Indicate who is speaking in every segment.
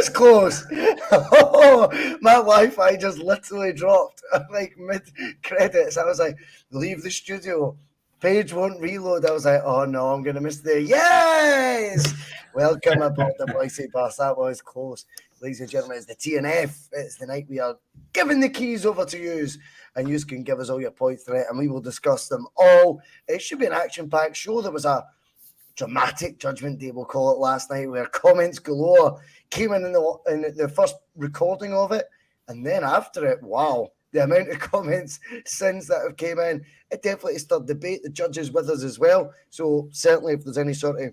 Speaker 1: was close. Oh, my Wi-Fi just literally dropped. Like mid-credits. I was like, leave the studio. Page won't reload. I was like, oh no, I'm going to miss the yes! Welcome aboard the Boise Bus. That was close. Ladies and gentlemen, it's the T.N.F. It's the night we are giving the keys over to you, and you can give us all your points tonight, and we will discuss them all. It should be an action-packed show. There was a dramatic Judgment Day, we'll call it, last night, where comments galore came in the first recording of it, and then after it, wow, the amount of comments since that have came in, it definitely stirred debate. The judges with us as well, so certainly if there's any sort of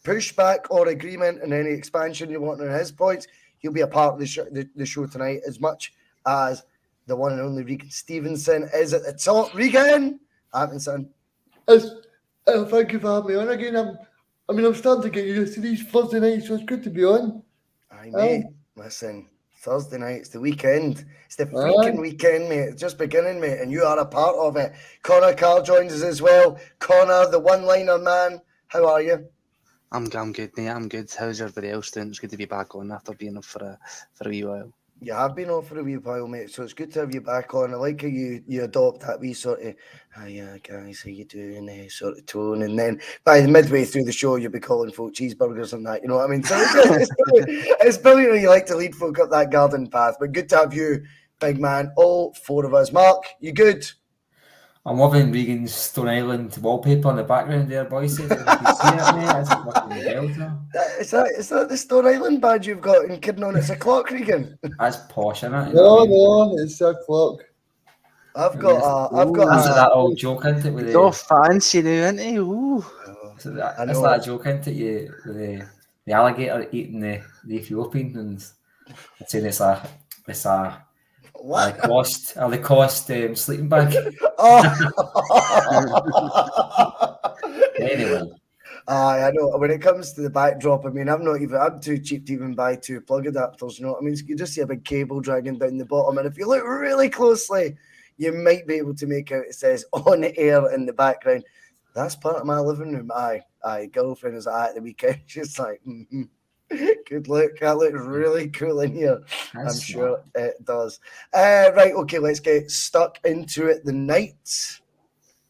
Speaker 1: pushback or agreement and any expansion you want on his points, he'll be a part of the show tonight, as much as the one and only Regan Stevenson is at the top. Regan Atkinson.
Speaker 2: Thank you for having me on again. I'm starting to get used to these Thursday nights, so it's good to be on.
Speaker 1: Aye, mate. Listen, Thursday night, it's the weekend. It's the freaking weekend, mate. It's just beginning, mate, and you are a part of it. Connor Carr joins us as well. Connor, the one-liner man, how are you?
Speaker 3: I'm good, mate. I'm good. How's everybody else doing? It's good to be back on after being off for a wee while.
Speaker 1: You have been off for a wee while, mate, so it's good to have you back on. I like how you adopt that wee sort of, yeah, guys, how you doing, sort of tone, and then by the midway through the show, you'll be calling folk cheeseburgers and that, you know what I mean? So it's brilliant when you like to lead folk up that garden path, but good to have you, big man, all four of us. Mark, you good?
Speaker 4: I'm loving Regan's Stone Island wallpaper in the background there, boys. You can see it, mate. It's fucking belter.
Speaker 1: Is that the Stone Island badge you've got and kidding on? It's a clock, Regan.
Speaker 4: That's posh, isn't it?
Speaker 2: No, it's a clock.
Speaker 1: I've got
Speaker 4: that old joke, isn't it? With
Speaker 3: you're fancy now, isn't he? Ooh.
Speaker 4: That's that joke, isn't it? With the alligator eating the Ethiopian, and it's saying it's a
Speaker 1: what?
Speaker 4: The cost sleeping bag. Anyway.
Speaker 1: I know. When it comes to the backdrop, I mean, I'm too cheap to even buy two plug adapters, you know what I mean? So you just see a big cable dragging down the bottom, and if you look really closely, you might be able to make out it says on air in the background. That's part of my living room. Aye, girlfriend is at the weekend. She's like, good look. That looks really cool in here. I'm sure it does. Right, okay, let's get stuck into it. The night.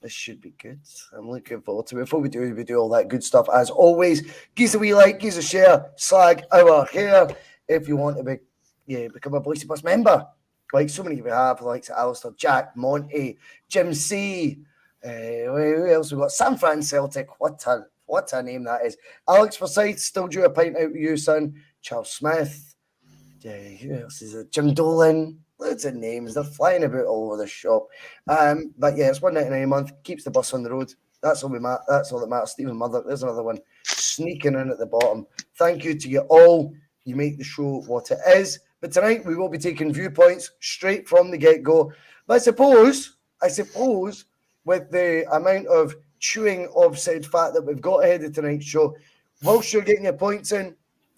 Speaker 1: This should be good. I'm looking forward to it. Before we do all that good stuff. As always, give us a wee like, give us a share, slag our hair. If you want to become a Boise Bus member, like so many we have, like Alistair, Jack, Monty, Jim C. Who else we got? San Fran Celtic. What a name that is. Alex Forsyth, still due a pint out with you, son. Charles Smith. Who else is it? Jim Dolan. Loads of names. They're flying about all over the shop. But yeah, it's $1.99 a month. Keeps the bus on the road. That's all that matters. Stephen Mother. There's another one sneaking in at the bottom. Thank you to you all. You make the show what it is. But tonight we will be taking viewpoints straight from the get-go. But I suppose, with the amount of chewing of said fat that we've got ahead of tonight's show, whilst you're getting your points in,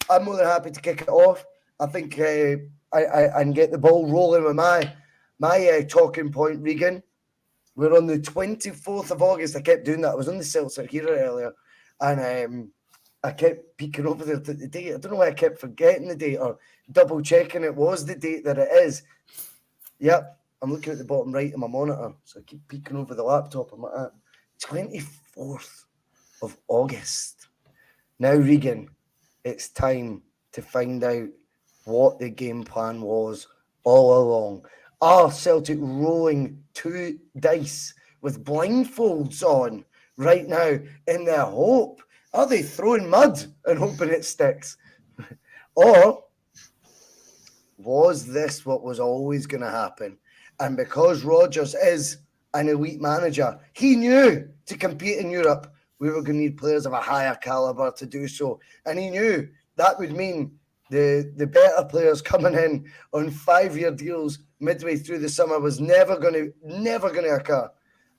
Speaker 1: I'm more than happy to kick it off. I think I can get the ball rolling with my talking point, Regan. We're on the 24th of August. I kept doing that. I was on the Celtic here earlier, and I kept peeking over the date. I don't know why I kept forgetting the date or double checking it was the date that it is. Yep, I'm looking at the bottom right of my monitor, so I keep peeking over the laptop. I'm at 24th of August. Now, Regan, it's time to find out what the game plan was all along. Are Celtic rolling two dice with blindfolds on right now in their hope? Are they throwing mud and hoping it sticks? Or was this what was always going to happen? And because Rodgers is an elite manager, he knew to compete in Europe, we were going to need players of a higher caliber to do so. And he knew that would mean the better players coming in on 5-year deals midway through the summer was never going to occur.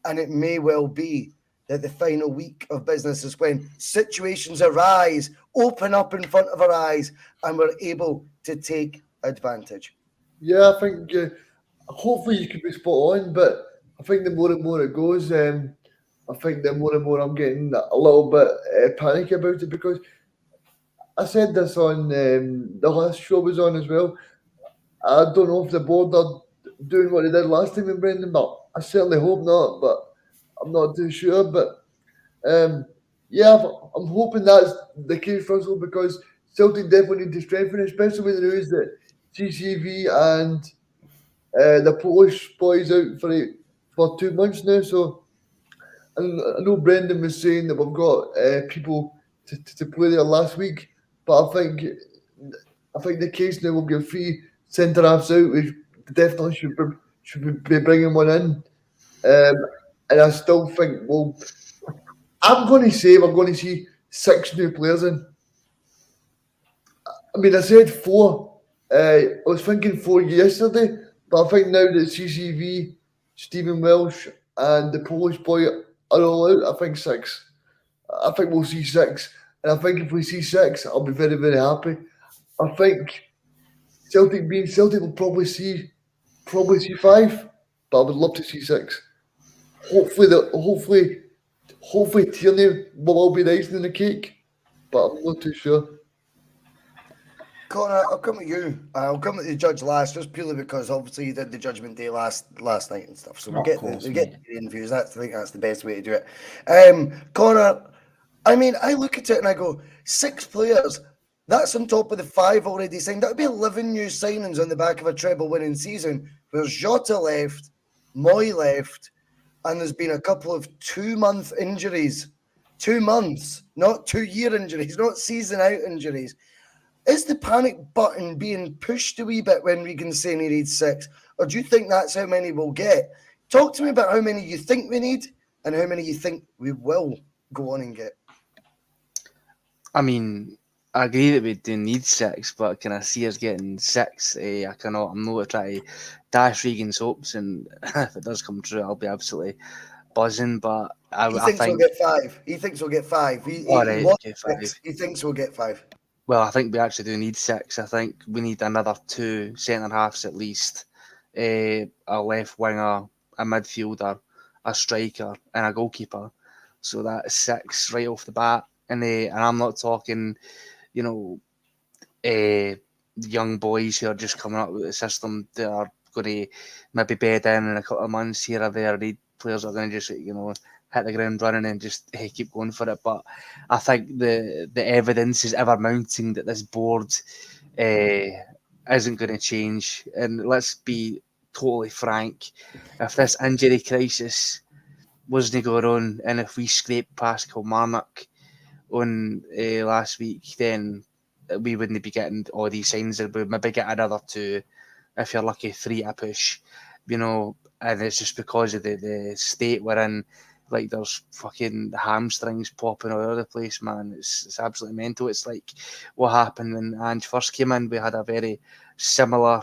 Speaker 1: And it may well be that the final week of business is when situations arise, open up in front of our eyes, and we're able to take advantage.
Speaker 2: Yeah, I think hopefully you can be spot on, but I think the more and more it goes, I think the more and more I'm getting a little bit panicky about it, because I said this on the last show I was on as well. I don't know if the board are doing what they did last time with Brendan, but I certainly hope not. But I'm not too sure. But yeah, I'm hoping that's the case, Russell, because Celtic definitely need to strengthen, especially with the news that CCV and the Polish boys out for 2 months now. So I know Brendan was saying that we've got people to play there last week, but I think the case now will give 3 centre halves out. We definitely should be bringing one in, and I still think I'm going to say we're going to see 6 new players in. I mean, I said 4. I was thinking 4 yesterday, but I think now that CCV, Stephen Welsh, and the Polish boy are all out, I think 6. I think we'll see 6. And I think if we see 6, I'll be very, very happy. I think Celtic being Celtic will probably see 5, but I would love to see 6. Hopefully Tierney will all be the icing on the cake, but I'm not too sure.
Speaker 1: Connor, I'll come at you. I'll come at the judge last, just purely because obviously you did the judgment day last night and stuff. So we'll get the interviews. I think that's the best way to do it. Connor, I mean, I look at it and I go, 6 players. That's on top of the 5 already signed. That would be 11 new signings on the back of a treble-winning season. There's Jota left, Moy left, and there's been a couple of 2-month injuries. 2 months, not 2-year injuries, not season-out injuries. Is the panic button being pushed a wee bit when Regan's saying he needs 6? Or do you think that's how many we'll get? Talk to me about how many you think we need and how many you think we will go on and get.
Speaker 3: I mean, I agree that we do need 6, but can I see us getting 6? I cannot. I'm not trying to dash Regan's hopes, and if it does come true, I'll be absolutely buzzing. But I think
Speaker 1: we'll get 5. He thinks we'll get 5. He thinks we'll get 5.
Speaker 3: Well, I think we actually do need 6. I think we need another 2 centre halves at least, a left winger, a midfielder, a striker, and a goalkeeper. So that's 6 right off the bat. And I'm not talking, young boys who are just coming up with the system that are going to maybe bed in a couple of months here or there. Need players that are going to just, hit the ground running and just keep going for it. But I think the evidence is ever mounting that this board isn't going to change. And let's be totally frank, if this injury crisis wasn't going on and if we scraped past Kilmarnock on last week, then we wouldn't be getting all these signs. We'd maybe get another 2, if you're lucky, 3 a push, and it's just because of the state we're in. Like, there's fucking hamstrings popping all over the place, man. It's absolutely mental. It's like what happened when Ange first came in. We had a very similar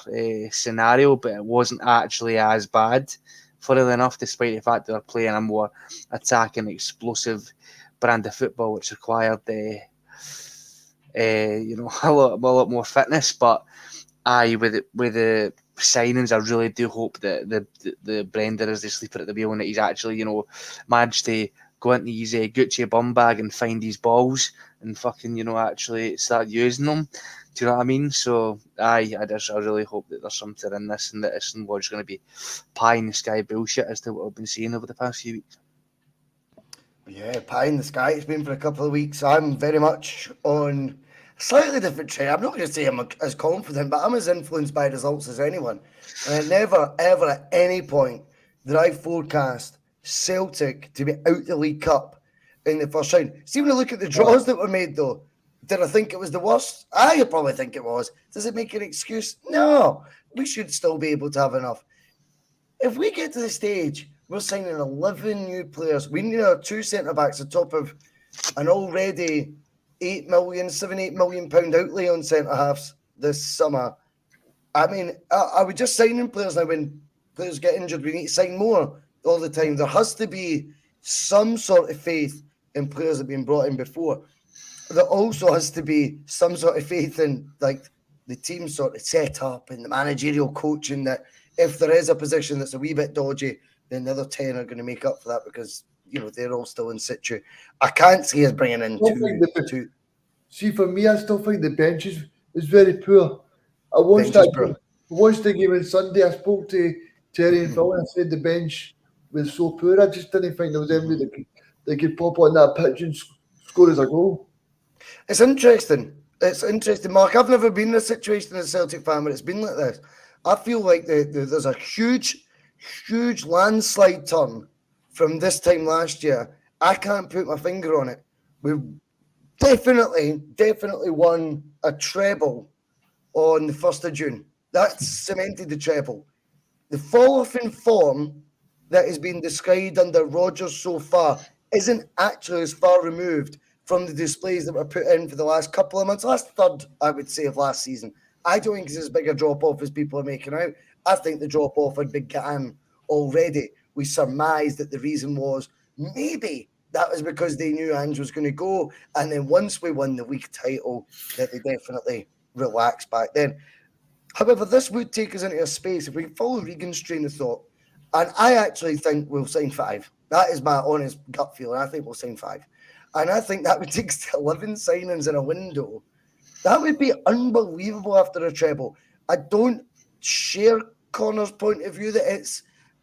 Speaker 3: scenario, but it wasn't actually as bad, funnily enough, despite the fact they were playing a more attacking, explosive brand of football, which required a lot more fitness. But with the signings, I really do hope that the Brendan is the sleeper at the wheel and that he's actually, managed to go into his Gucci bum bag and find these balls and fucking, actually start using them. Do you know what I mean? So I really hope that there's something in this and that it's not just going to be pie in the sky bullshit as to what I've been seeing over the past few weeks.
Speaker 1: Yeah, pie in the sky. It's been for a couple of weeks. I'm very much on a slightly different train. I'm not going to say I'm as confident, but I'm as influenced by results as anyone. And I never, ever at any point did I forecast Celtic to be out the League Cup in the first round. See, when I look at the draws that were made, though, did I think it was the worst? I probably think it was. Does it make an excuse? No. We should still be able to have enough. If we get to the stage, we're signing 11 new players. We need our 2 centre-backs on top of an already 7-8 million pound outlay on centre-halves this summer. I mean, are we just signing players now when players get injured? We need to sign more all the time. There has to be some sort of faith in players that have been brought in before. There also has to be some sort of faith in the team sort of set up and the managerial coaching, that if there is a position that's a wee bit dodgy, then the other 10 are going to make up for that because, they're all still in situ. I can't see us bringing in two.
Speaker 2: See, for me, I still think the bench is very poor. I watched
Speaker 1: Bench is
Speaker 2: that
Speaker 1: poor.
Speaker 2: game. Watched the game on Sunday. I spoke to Terry and Phil, and I said the bench was so poor. I just didn't think there was anybody that could pop on that pitch and score as a goal.
Speaker 1: It's interesting. It's interesting, Mark. I've never been in a situation as a Celtic fan where it's been like this. I feel like there's a huge landslide turn from this time last year. I can't put my finger on it. We've definitely won a treble on the 1st of June. That's cemented the treble. The fall-off in form that has been described under Rodgers so far isn't actually as far removed from the displays that were put in for the last couple of months, last third, I would say, of last season. I don't think it's as big a drop-off as people are making out. I think the drop-off had begun already. We surmised that the reason was maybe that was because they knew Ange was going to go, and then once we won the league title, that they definitely relaxed back then. However, this would take us into a space, if we follow Regan's train of thought, and I actually think we'll sign 5. That is my honest gut feeling. I think we'll sign 5. And I think that would take us to 11 signings in a window. That would be unbelievable after a treble. I don't share Connor's point of view that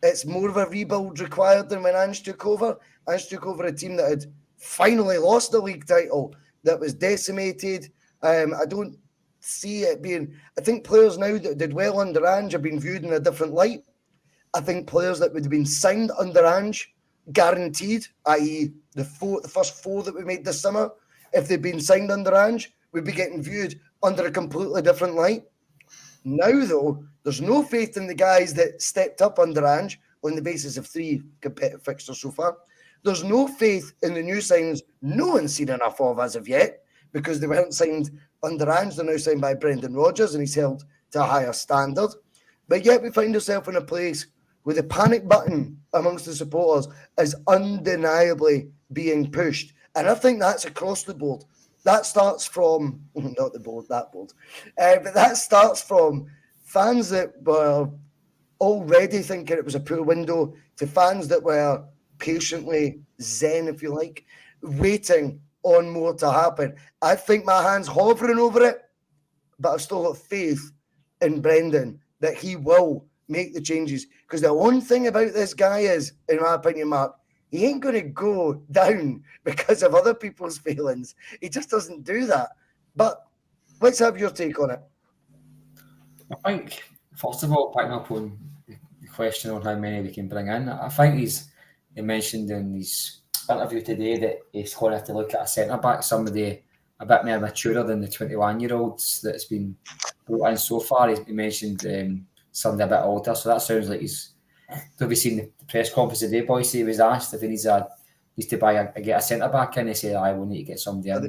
Speaker 1: it's more of a rebuild required than when Ange took over. Ange took over a team that had finally lost the league title, that was decimated. I don't see it being... I think players now that did well under Ange have been viewed in a different light. I think players that would have been signed under Ange, guaranteed, i.e. the first 4 that we made this summer, if they'd been signed under Ange, we'd be getting viewed under a completely different light. Now, though, there's no faith in the guys that stepped up under Ange on the basis of 3 competitive fixtures so far. There's no faith in the new signings no one's seen enough of as of yet, because they weren't signed under Ange. They're now signed by Brendan Rodgers, and he's held to a higher standard. But yet we find ourselves in a place where the panic button amongst the supporters is undeniably being pushed. And I think that's across the board. That starts from, not the board, that board, but that starts from fans that were already thinking it was a poor window to fans that were patiently zen, if you like, waiting on more to happen. I think my hand's hovering over it, but I've still got faith in Brendan that he will make the changes. Because the one thing about this guy is, in my opinion, Mark, he ain't going to go down because of other people's feelings. He just doesn't do that. But let's have your take on it.
Speaker 4: I think, first of all, picking up on the question on how many we can bring in, I think he mentioned in his interview today that he's going to have to look at a centre-back, somebody a bit more mature than the 21-year-olds that's been brought in so far. He mentioned somebody a bit older, so that sounds like he's... Have you seen the press conference today, boys? He was asked if he needs to get a centre back in. He said, "I will need to get somebody in."
Speaker 1: Are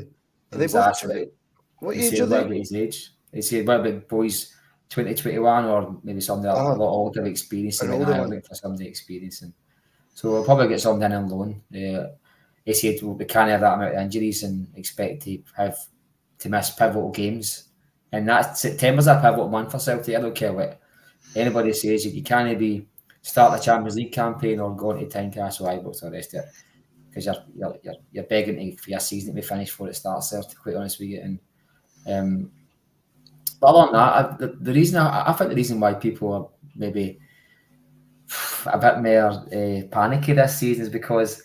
Speaker 1: they both what age are they?
Speaker 4: His age. He said, "What about boys 2021 or maybe somebody a lot older, experiencing?" I looking for somebody experiencing. So we'll probably get somebody in on loan. He said, "Well, we can't have that amount of injuries and expect to miss pivotal games." And that September's a pivotal month for Celtic. I don't care what anybody says. You can't be start the Champions League campaign or go into Tynecastle, Ibrox, or the rest of it, because you're begging for your season to be finished before it starts there, to be quite honest with you. And but other than that, the reason I think the reason why people are maybe a bit more panicky this season is because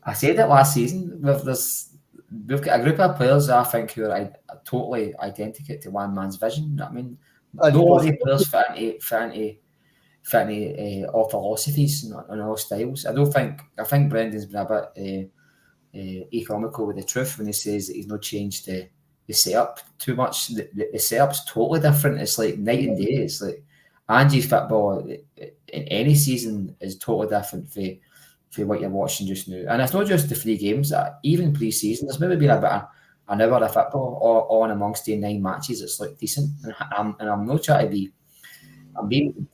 Speaker 4: I said it last season. We've got a group of players I think who are totally identical to one man's vision. You know what I mean, no other players fit into all philosophies and all styles. I think Brendan's been a bit economical with the truth when he says that he's not changed the setup too much. The setup's totally different. It's like night and day. It's like Ange's football in any season is totally different for what you're watching just now. And it's not just the 3 games. Even pre-season, there's maybe been a bit of an hour of football on amongst the 9 matches. It's like decent. And I'm not trying to be... I'm being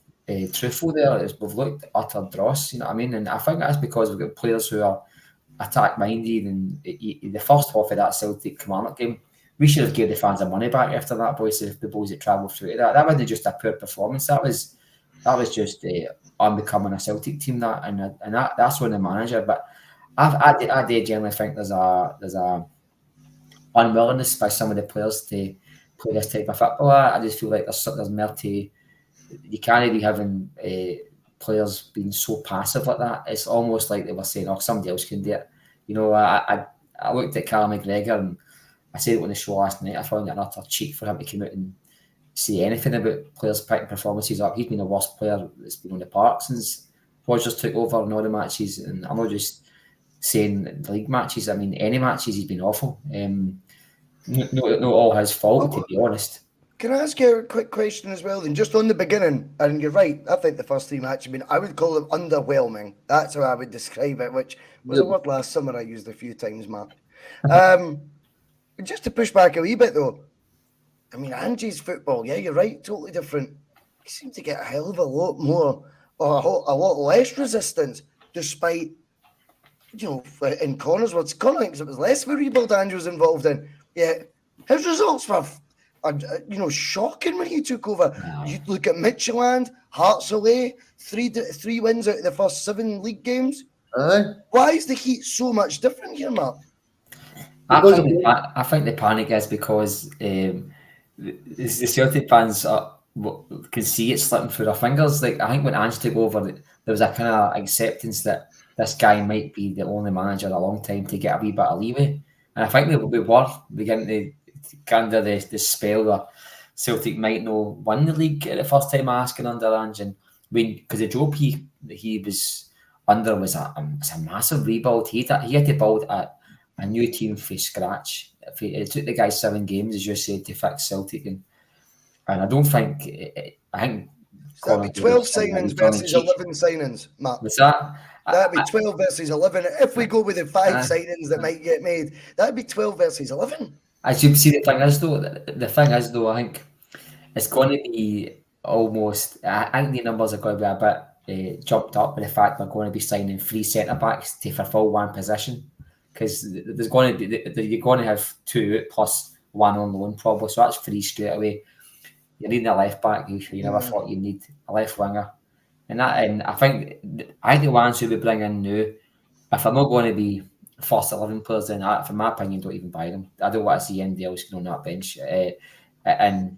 Speaker 4: truthful there. We've looked utter dross, you know what I mean? And I think that's because we've got players who are attack-minded, and the first half of that Celtic Kilmarnock game, we should have gave the fans their money back after that, boys, if the boys that travelled through that. That wasn't just a poor performance. That was just unbecoming a Celtic team, that's on the manager. But I do generally think there's a unwillingness by some of the players to play this type of football. I just feel like there's more to. You can't be having players being so passive like that. It's almost like they were saying, "Oh, somebody else can do it." You know, I looked at Callum McGregor and I said it on the show last night. I found it an utter cheat for him to come out and say anything about players picking performances up. He's been the worst player that's been on the park since Rodgers took over in all the matches, and I'm not just saying the league matches. I mean, any matches he's been awful. Not all his fault, to be honest.
Speaker 1: Can I ask you a quick question as well? Then, just on the beginning, and you're right. I think the first 3 matches, I mean, I would call them underwhelming. That's how I would describe it, which was a word last summer I used a few times, Mark. Just to push back a wee bit though, I mean, Angie's football, yeah, you're right, totally different. He seemed to get a hell of a lot more, or a lot less resistance, despite, in Connor's words, Connor thinks it was less of a rebuild Andrew was involved in. Yeah, his results were, shocking when he took over.
Speaker 4: Wow.
Speaker 1: You look at Midtjylland, Hearts away, 3 wins out of the first 7 league games. Why is the heat so much different here, Mark?
Speaker 4: I think the panic is because the Celtic fans can see it slipping through their fingers. Like, I think when Ange took over, there was a kind of acceptance that this guy might be the only manager in a long time to get a wee bit of leeway. And I think we were beginning to get under the spell that Celtic might not win the league at the first time asking under Ange. And because the job he was under was a massive rebuild. He had to build a new team from scratch. It took the guy 7 games, as you said, to fix Celtic, and I don't think. I think
Speaker 1: that'd be 12 signings versus 11 signings, Matt.
Speaker 4: What's that?
Speaker 1: That'd be 12 versus 11. If we go with the 5 signings that might get made, that'd be 12 versus 11.
Speaker 4: As you see, the thing is though, I think it's going to be almost. I think the numbers are going to be a bit jumped up by the fact we're going to be signing 3 centre backs to fulfil 1 position. Because there's going to be, you're going to have 2 plus 1 on loan probably, so that's 3 straight away. You need a left back. You never thought you need a left winger, and I think the ones who we bring in now, if they're not going to be first 11 players, then from my opinion, don't even buy them. I don't want to see anybody else on that bench. And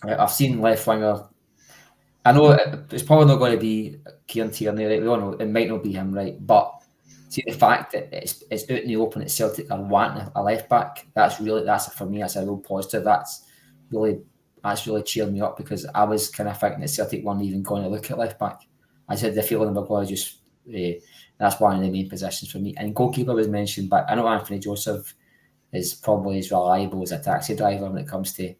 Speaker 4: I've seen left winger. I know it's probably not going to be Kieran Tierney. Right? We all know it might not be him, right? But see, the fact that it's out in the open at Celtic are wanting a left back, that's for me, that's a real positive. That's really cheered me up, because I was kind of thinking that Celtic weren't even going to look at left back. I just had the feeling they were going to just that's one of the main positions for me. And goalkeeper was mentioned, but I know Anthony Joseph is probably as reliable as a taxi driver when it comes to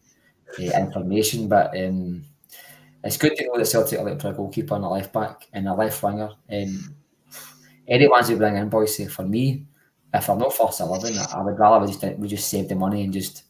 Speaker 4: information, but it's good to know that Celtic are looking for a goalkeeper and a left back and a left winger. Any ones we bring in, boys, say for me, if I'm not first 11, I would rather we just save the money and just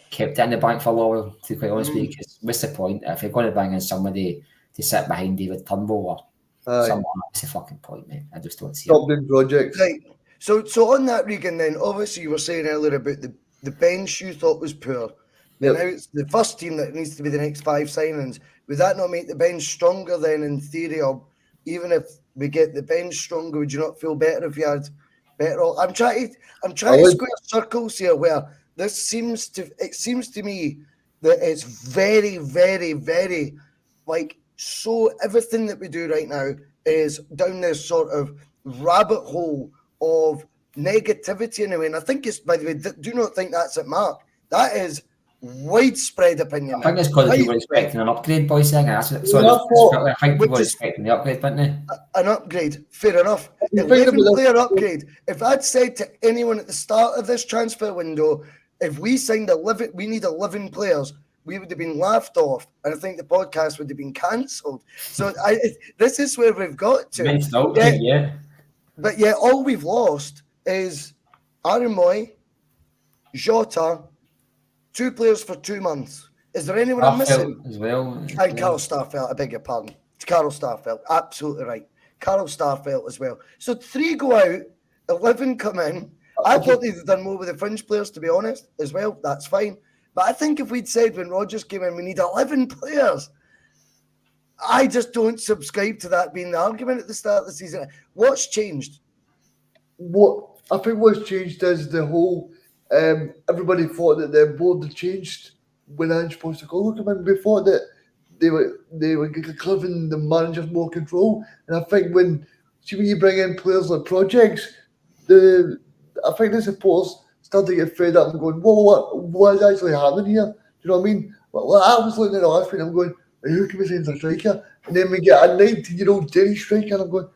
Speaker 4: kept it in the bank for a while, to be quite honest with you, because what's the point? If you're going to bring in somebody to sit behind David Turnbull or someone, what's the fucking point, mate? I just don't see it.
Speaker 2: Dublin projects.
Speaker 1: Right. So on that, Regan, then, obviously you were saying earlier about the bench you thought was poor. Yep. Now it's the first team that needs to be the next 5 signings. Would that not make the bench stronger then, in theory? Or even if we get the bench stronger, would you not feel better if you had better? I'm trying to square circles here, where it seems to me that it's very, very, very, like, so everything that we do right now is down this sort of rabbit hole of negativity in a way. And I think it's, by the way, do not think that's it, Mark. That is widespread opinion.
Speaker 4: I think it's because people were expecting an upgrade, boys. I think people were expecting the upgrade, didn't they?
Speaker 1: An upgrade, fair enough. 11-player upgrade. If I'd said to anyone at the start of this transfer window, if we signed 11, we need 11 players, we would have been laughed off, and I think the podcast would have been cancelled. So this is where we've got to. But yet all we've lost is Aaron Moy, Jota, 2 players for 2 months. Is there anyone I'm missing?
Speaker 4: As well.
Speaker 1: And Carl Starfelt, I beg your pardon. Carl Starfelt, absolutely right. Carl Starfelt as well. So 3 go out, 11 come in. I thought they'd have done more with the fringe players, to be honest, as well. That's fine. But I think if we'd said when Rodgers came in, we need 11 players, I just don't subscribe to that being the argument at the start of the season. What's changed?
Speaker 2: I think what's changed is the whole everybody thought that their board had changed when Ange Postecoglou came in. We thought that they were giving the managers more control, and I think when you bring in players like projects, I think the supporters start to get fed up and going, "Whoa, what is actually happening here?" Do you know what I mean? Well, I was looking at the last week, I'm going, "Who can we send for a striker?" And then we get a 19-year-old Derry striker, and I'm going,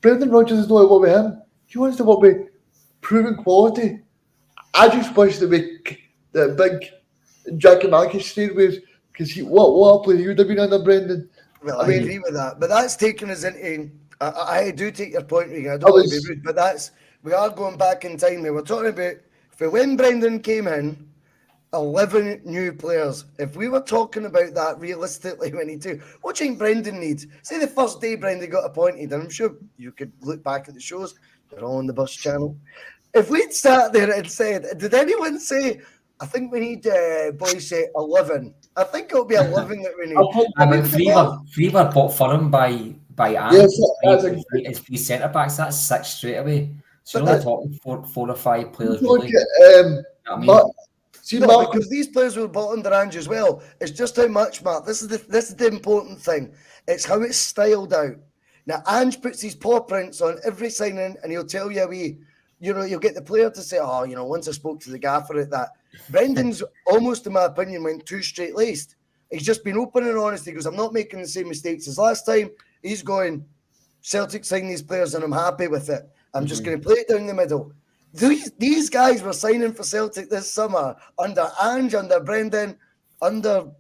Speaker 2: "Brendan Rodgers is not work with him. He wants to work with proven quality." I just wish that the big Jackie Mackey stayed with, because what a player he would have been under Brendan.
Speaker 1: Well, I agree with that, but that's taking us into. I do take your point, Regan. I don't want to be rude, but we are going back in time. We're talking about for when Brendan came in, 11 new players. If we were talking about that realistically, when he do, what do you think Brendan needs? Say the first day Brendan got appointed, and I'm sure you could look back at the shows. They're all on the Bus channel. If we'd sat there and said, did anyone say, I think we need, boys say 11. I think it'll be 11 that we need.
Speaker 4: I mean, three were bought for him by Ange. It's three centre backs. That's 6 straight away. So you're only talking four or 5 players. Really.
Speaker 1: Because these players were bought under Ange as well. It's just how much, Mark. This is the important thing. It's how it's styled out. Now, Ange puts his paw prints on every signing, and he'll tell you you'll get the player to say, once I spoke to the gaffer at that. Brendan's almost, in my opinion, went too straight-laced. He's just been open and honest. He goes, I'm not making the same mistakes as last time. He's going, Celtic signed these players and I'm happy with it. I'm just going to play it down the middle. These guys were signing for Celtic this summer under Ange, under Brendan, under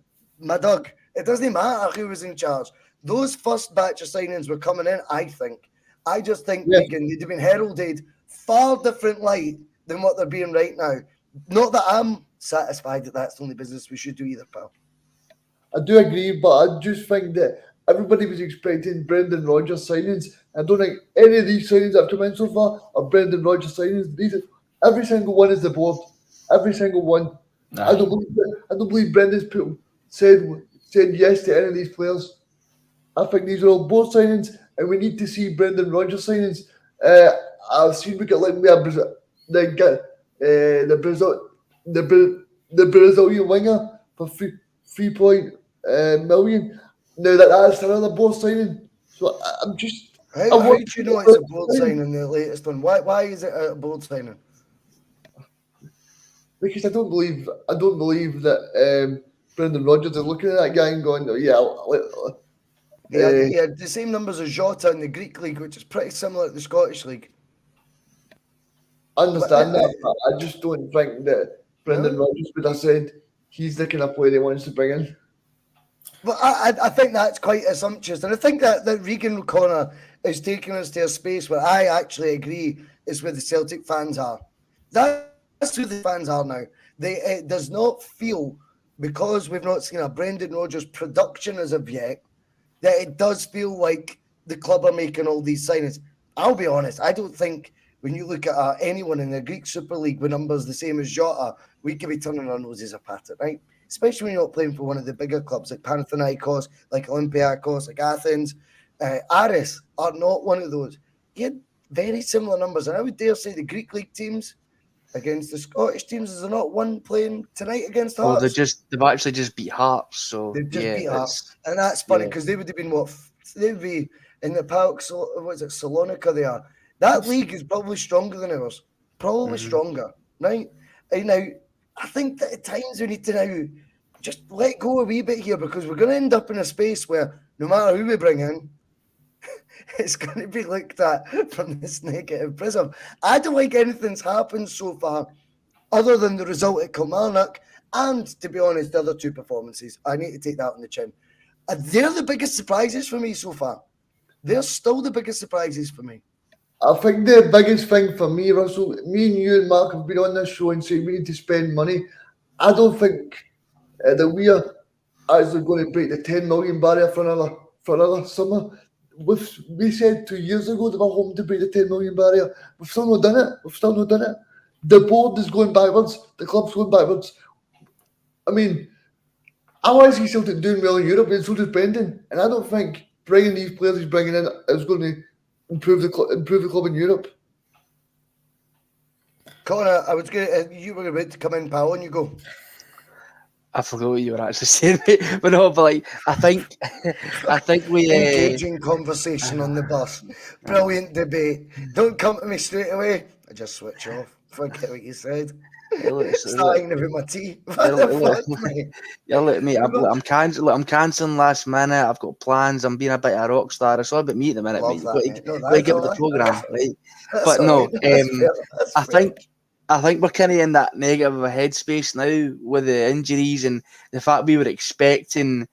Speaker 1: Madug. It doesn't matter who was in charge. Those first batch of signings were coming in, I think. I just think they'd have been heralded far different light than what they're being right now. Not that I'm satisfied that that's the only business we should do either, pal.
Speaker 2: I do agree, but I just think that everybody was expecting Brendan Rodgers signings. I don't think any of these signings that have come in so far are Brendan Rodgers signings. Every single one is the board. Every single one. Nah. I don't believe Brendan's said yes to any of these players. I think these are all board signings, and we need to see Brendan Rodgers signings. I've seen we get like the Brazilian winger for 3 million. Now that's another board signing. So I'm just.
Speaker 1: How do you know it's a board signing, the latest one? Why is it a board signing?
Speaker 2: Because I don't believe that Brendan Rodgers is looking at that guy and going,
Speaker 1: He had the same numbers as Jota in the Greek league, which is pretty similar to the Scottish league.
Speaker 2: I understand that, but I just don't think that Brendan Rodgers would have said he's the kind of player he wants to bring in.
Speaker 1: But I think that's quite assumptuous. And I think that Regan O'Connor is taking us to a space where I actually agree is where the Celtic fans are. That's who the fans are now. It does not feel, because we've not seen a Brendan Rodgers production as of yet, that it does feel like the club are making all these signings. I'll be honest, I don't think when you look at anyone in the Greek Super League with numbers the same as Jota, we could be turning our noses at it, right? Especially when you're not playing for one of the bigger clubs like Panathinaikos, like Olympiacos, like Athens. Aris are not one of those. He had very similar numbers. And I would dare say the Greek League teams against the Scottish teams, is there not one playing tonight against Hearts?
Speaker 3: They've actually just beat Hearts. So
Speaker 1: they've just beat Hearts. And that's funny because they would have been they would be in the PAOK, Salonika they are. That league is probably stronger than ours. Probably stronger, right? And now, I think that at times we need to now just let go a wee bit here, because we're going to end up in a space where no matter who we bring in, it's going to be looked at from this negative prism. I don't think anything's happened so far other than the result at Kilmarnock and, to be honest, the other 2 performances. I need to take that on the chin. They're the biggest surprises for me so far. They're still the biggest surprises for me.
Speaker 2: I think the biggest thing for me, Russell, me and you and Mark have been on this show and said we need to spend money. I don't think that we are actually going to break the 10 million barrier for another summer. We said 2 years ago that we're hoping to break the 10 million barrier. We've still not done it. The board is going backwards. The club's going backwards. I mean, I want to see Celtic doing well in Europe, and so does Brendan. And I don't think bringing these players he's bringing in is going to improve the club in Europe.
Speaker 1: Connor, I was going. You were about to come in, pal, and you go.
Speaker 3: I forgot what you were actually saying, mate. But no, but like I think we
Speaker 1: engaging conversation on the bus. Brilliant debate. Don't come to me straight away. I just switch off. Forget what you said. Starting about my tea. What the fuck, mate?
Speaker 3: Yeah, look, mate. I'm cancelling last minute. I've got plans. I'm being a bit of a rock star. It's all about me at the minute,
Speaker 1: Love
Speaker 3: mate.
Speaker 1: that, mate. No,
Speaker 3: Got to get with the program, right?
Speaker 1: But
Speaker 3: no,
Speaker 1: fair.
Speaker 3: I think we're kind of in that negative of a headspace now with the injuries and the fact we were expecting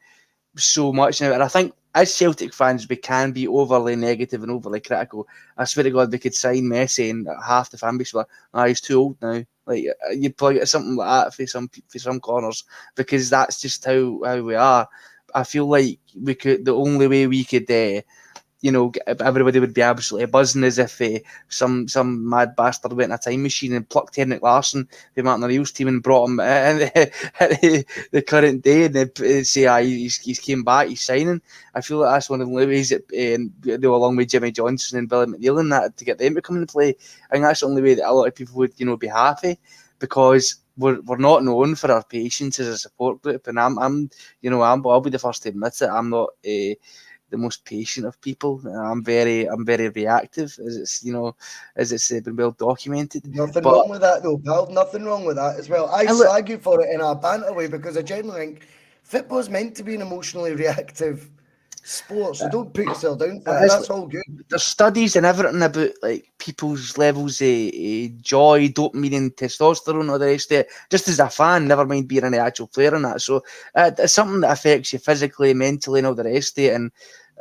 Speaker 3: so much now. And I think as Celtic fans, we can be overly negative and overly critical. I swear to God, we could sign Messi and half the fan base were, he's too old now. Like you'd plug it something like that for some corners because that's just how we are. I feel like the only way we could everybody would be absolutely buzzing as if some mad bastard went in a time machine and plucked Henrik Larsson from Martin O'Neill's team and brought him in the current day and they say he's came back, he's signing. I feel like that's one of the only ways that along with Jimmy Johnson and Billy McNeil and that to get them to come into play. I think that's the only way that a lot of people would be happy because we're not known for our patience as a support group, and I'll be the first to admit it. I'm not the most patient of people. I'm very reactive, as it's been well documented.
Speaker 1: Nothing wrong with that, though, pal. Nothing wrong with that as well. I slag you for it in a banter way because I genuinely think football's meant to be an emotionally reactive sport, so don't put yourself down for that. That's all good.
Speaker 3: There's studies and everything about like people's levels of joy, dopamine, and testosterone, or the rest of it. Just as a fan, never mind being an actual player in that. So it's something that affects you physically, mentally, and all the rest of it. And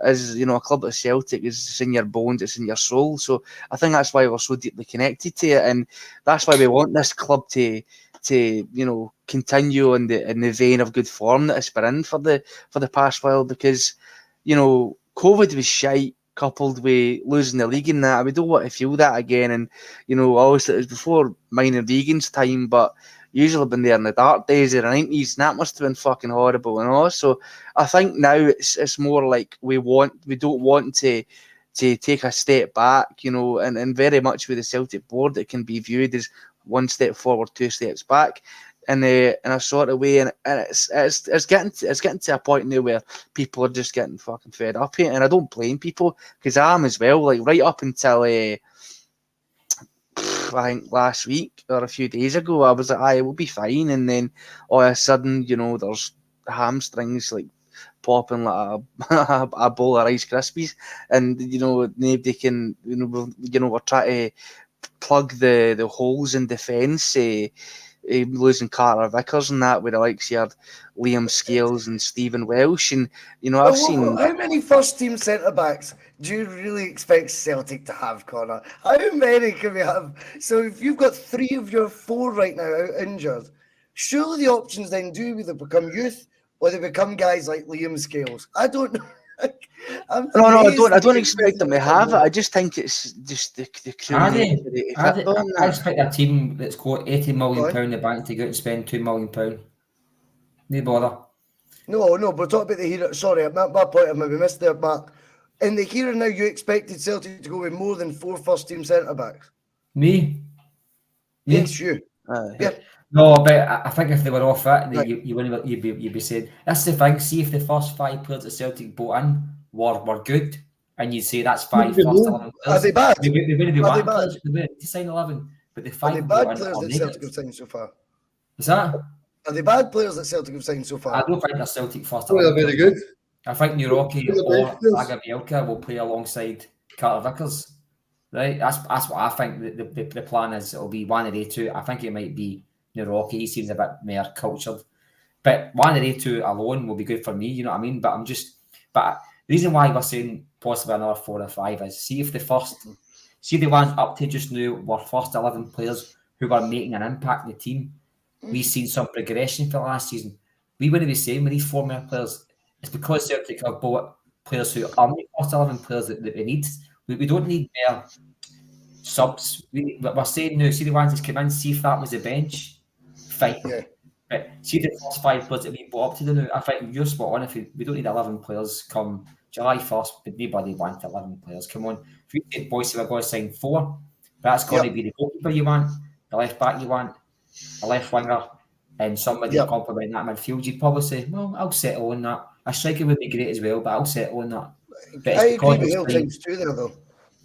Speaker 3: as you know, a club like Celtic is in your bones, it's in your soul. So I think that's why we're so deeply connected to it, and that's why we want this club to continue in the vein of good form that it's been in for the past while, because COVID was shite coupled with losing the league and that. We don't want to feel that again. And obviously it was before mine and Regan's time, but usually been there in the dark days of the 90s, and that must have been fucking horrible and all. So I think now it's more like we don't want to take a step back, and very much with the Celtic board it can be viewed as one step forward, two steps back. In a sort of way, and it's getting to a point now where people are just getting fucking fed up here, and I don't blame people because I am as well. Like right up until I think last week or a few days ago, I was like, we'll be fine, and then all of a sudden, there's hamstrings like popping like a bowl of Rice Krispies, and nobody can, we're trying to plug the holes in defence. Losing Carter Vickers and that, with the likes here, Liam Scales and Stephen Welsh, and I've seen.
Speaker 1: How many first team centre backs do you really expect Celtic to have, Connor? How many can we have? So if you've got 3 of your 4 right now out injured, surely the options then do either become youth or they become guys like Liam Scales. I don't know.
Speaker 3: No, I don't expect them to have it. I just think it's just the
Speaker 4: I expect a team that's got £80 million in the bank to go out and spend £2 million. No bother.
Speaker 1: No, but talk about the hero. Sorry, my point I maybe missed there, Mark. In the here and now, you expected Celtic to go with more than 4 first team centre backs.
Speaker 4: Me?
Speaker 1: Yes, you. Yeah.
Speaker 4: No, but I think if they were off it, you'd be saying, that's the thing. See if the first 5 players that Celtic bought in were good, and you'd say that's 5 first 11 players.
Speaker 1: Are they bad?
Speaker 4: They wouldn't be one players. They wouldn't to sign 11, but the 5
Speaker 1: are they bad players that Celtic have signed so far?
Speaker 4: Is that?
Speaker 1: Are they bad players that Celtic have signed so far?
Speaker 4: I don't think they're Celtic first
Speaker 2: 11. They're very good.
Speaker 4: I think Nurocki or Agabielka will play alongside Carter Vickers. Right, that's what I think. The plan is it'll be one of the 2. I think it might be Nurocki. He seems a bit more cultured, but one of the 2 alone will be good for me. You know what I mean? But the reason why we're saying possibly another 4 or 5 is see the ones up to just now were first 11 players who were making an impact in the team. We've seen some progression for last season. We wouldn't be saying with these 4 more players. It's because Celtic have bought players who are the first 11 players that we need. We don't need more subs. We're saying now, see the ones that's come in, see if that was the bench. Fine. Yeah. But see the first 5 players that we bought up to the now. I think you're spot on. If we don't need 11 players come July 1st, but nobody wants 11 players. Come on. If you say, boys, we're going to sign 4, that's going to be the goalkeeper you want. the left back you want, a left winger, and somebody to complement that midfield, you'd probably say, well, I'll settle on that. A striker would be great as well, but I'll settle on that. But
Speaker 1: I agree with Hill times two there, though.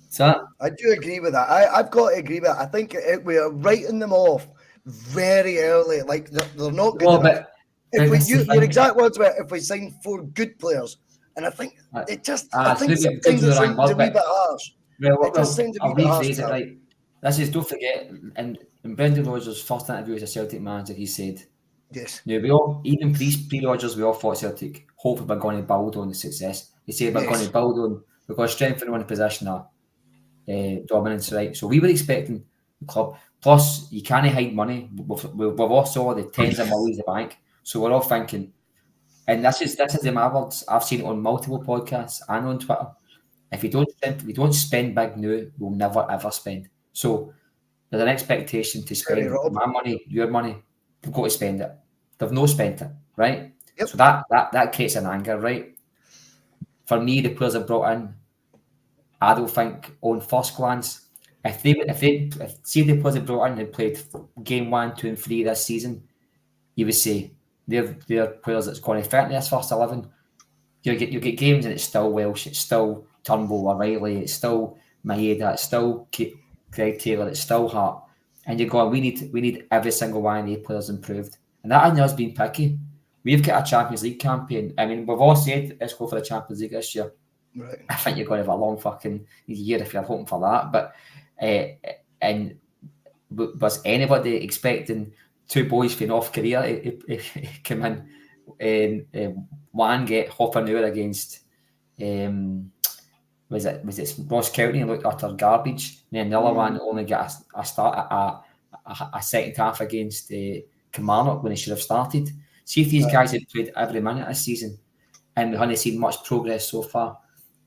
Speaker 4: So
Speaker 1: I do agree with that. I've got to agree with that. I think we are writing them off very early. Like, they're not good enough. Your exact words were, if we sign 4 good players, and I think it just, I think sometimes it sounds a wee bit harsh.
Speaker 4: I'll rephrase it, right? This is, don't forget, in Brendan Rodgers' first interview as a Celtic manager, he said,
Speaker 1: yes.
Speaker 4: Now, we all, even pre-Rodgers, we all thought Celtic, hopefully we're going to build on the success. He said we're going to build on, we're going to strengthen one position of dominance, right? So we were expecting the club. Plus, you can't hide money. We've also the tens of millions in the bank. So we're all thinking, and this is my words. I've seen it on multiple podcasts and on Twitter. If we don't spend big now, we'll never ever spend. So there's an expectation to spend my money, your money. They've got to spend it. They've not spent it, right? Yep. So that creates an anger, right? For me, the players I've brought in, I don't think on first glance, if see the players I've brought in had played game 1, 2, and 3 this season, you would say they're players that's going to fit in this first 11. You get games and it's still Welsh, it's still Turnbull, O'Reilly, it's still Maeda, it's still Greg Taylor, it's still Hart, and you're going, we need every single one of the players improved, and that has been picky. We've got a Champions League campaign. I mean, we've all said let's go for the Champions League this year.
Speaker 1: Right.
Speaker 4: I think you're going to have a long fucking year if you're hoping for that. But and was anybody expecting 2 boys from North Korea come in and one get half an hour against was it Ross County and looked utter garbage, and then the other one only got a second half against Kilmarnock when he should have started. See if these guys had played every minute this season and we hadn't seen much progress so far,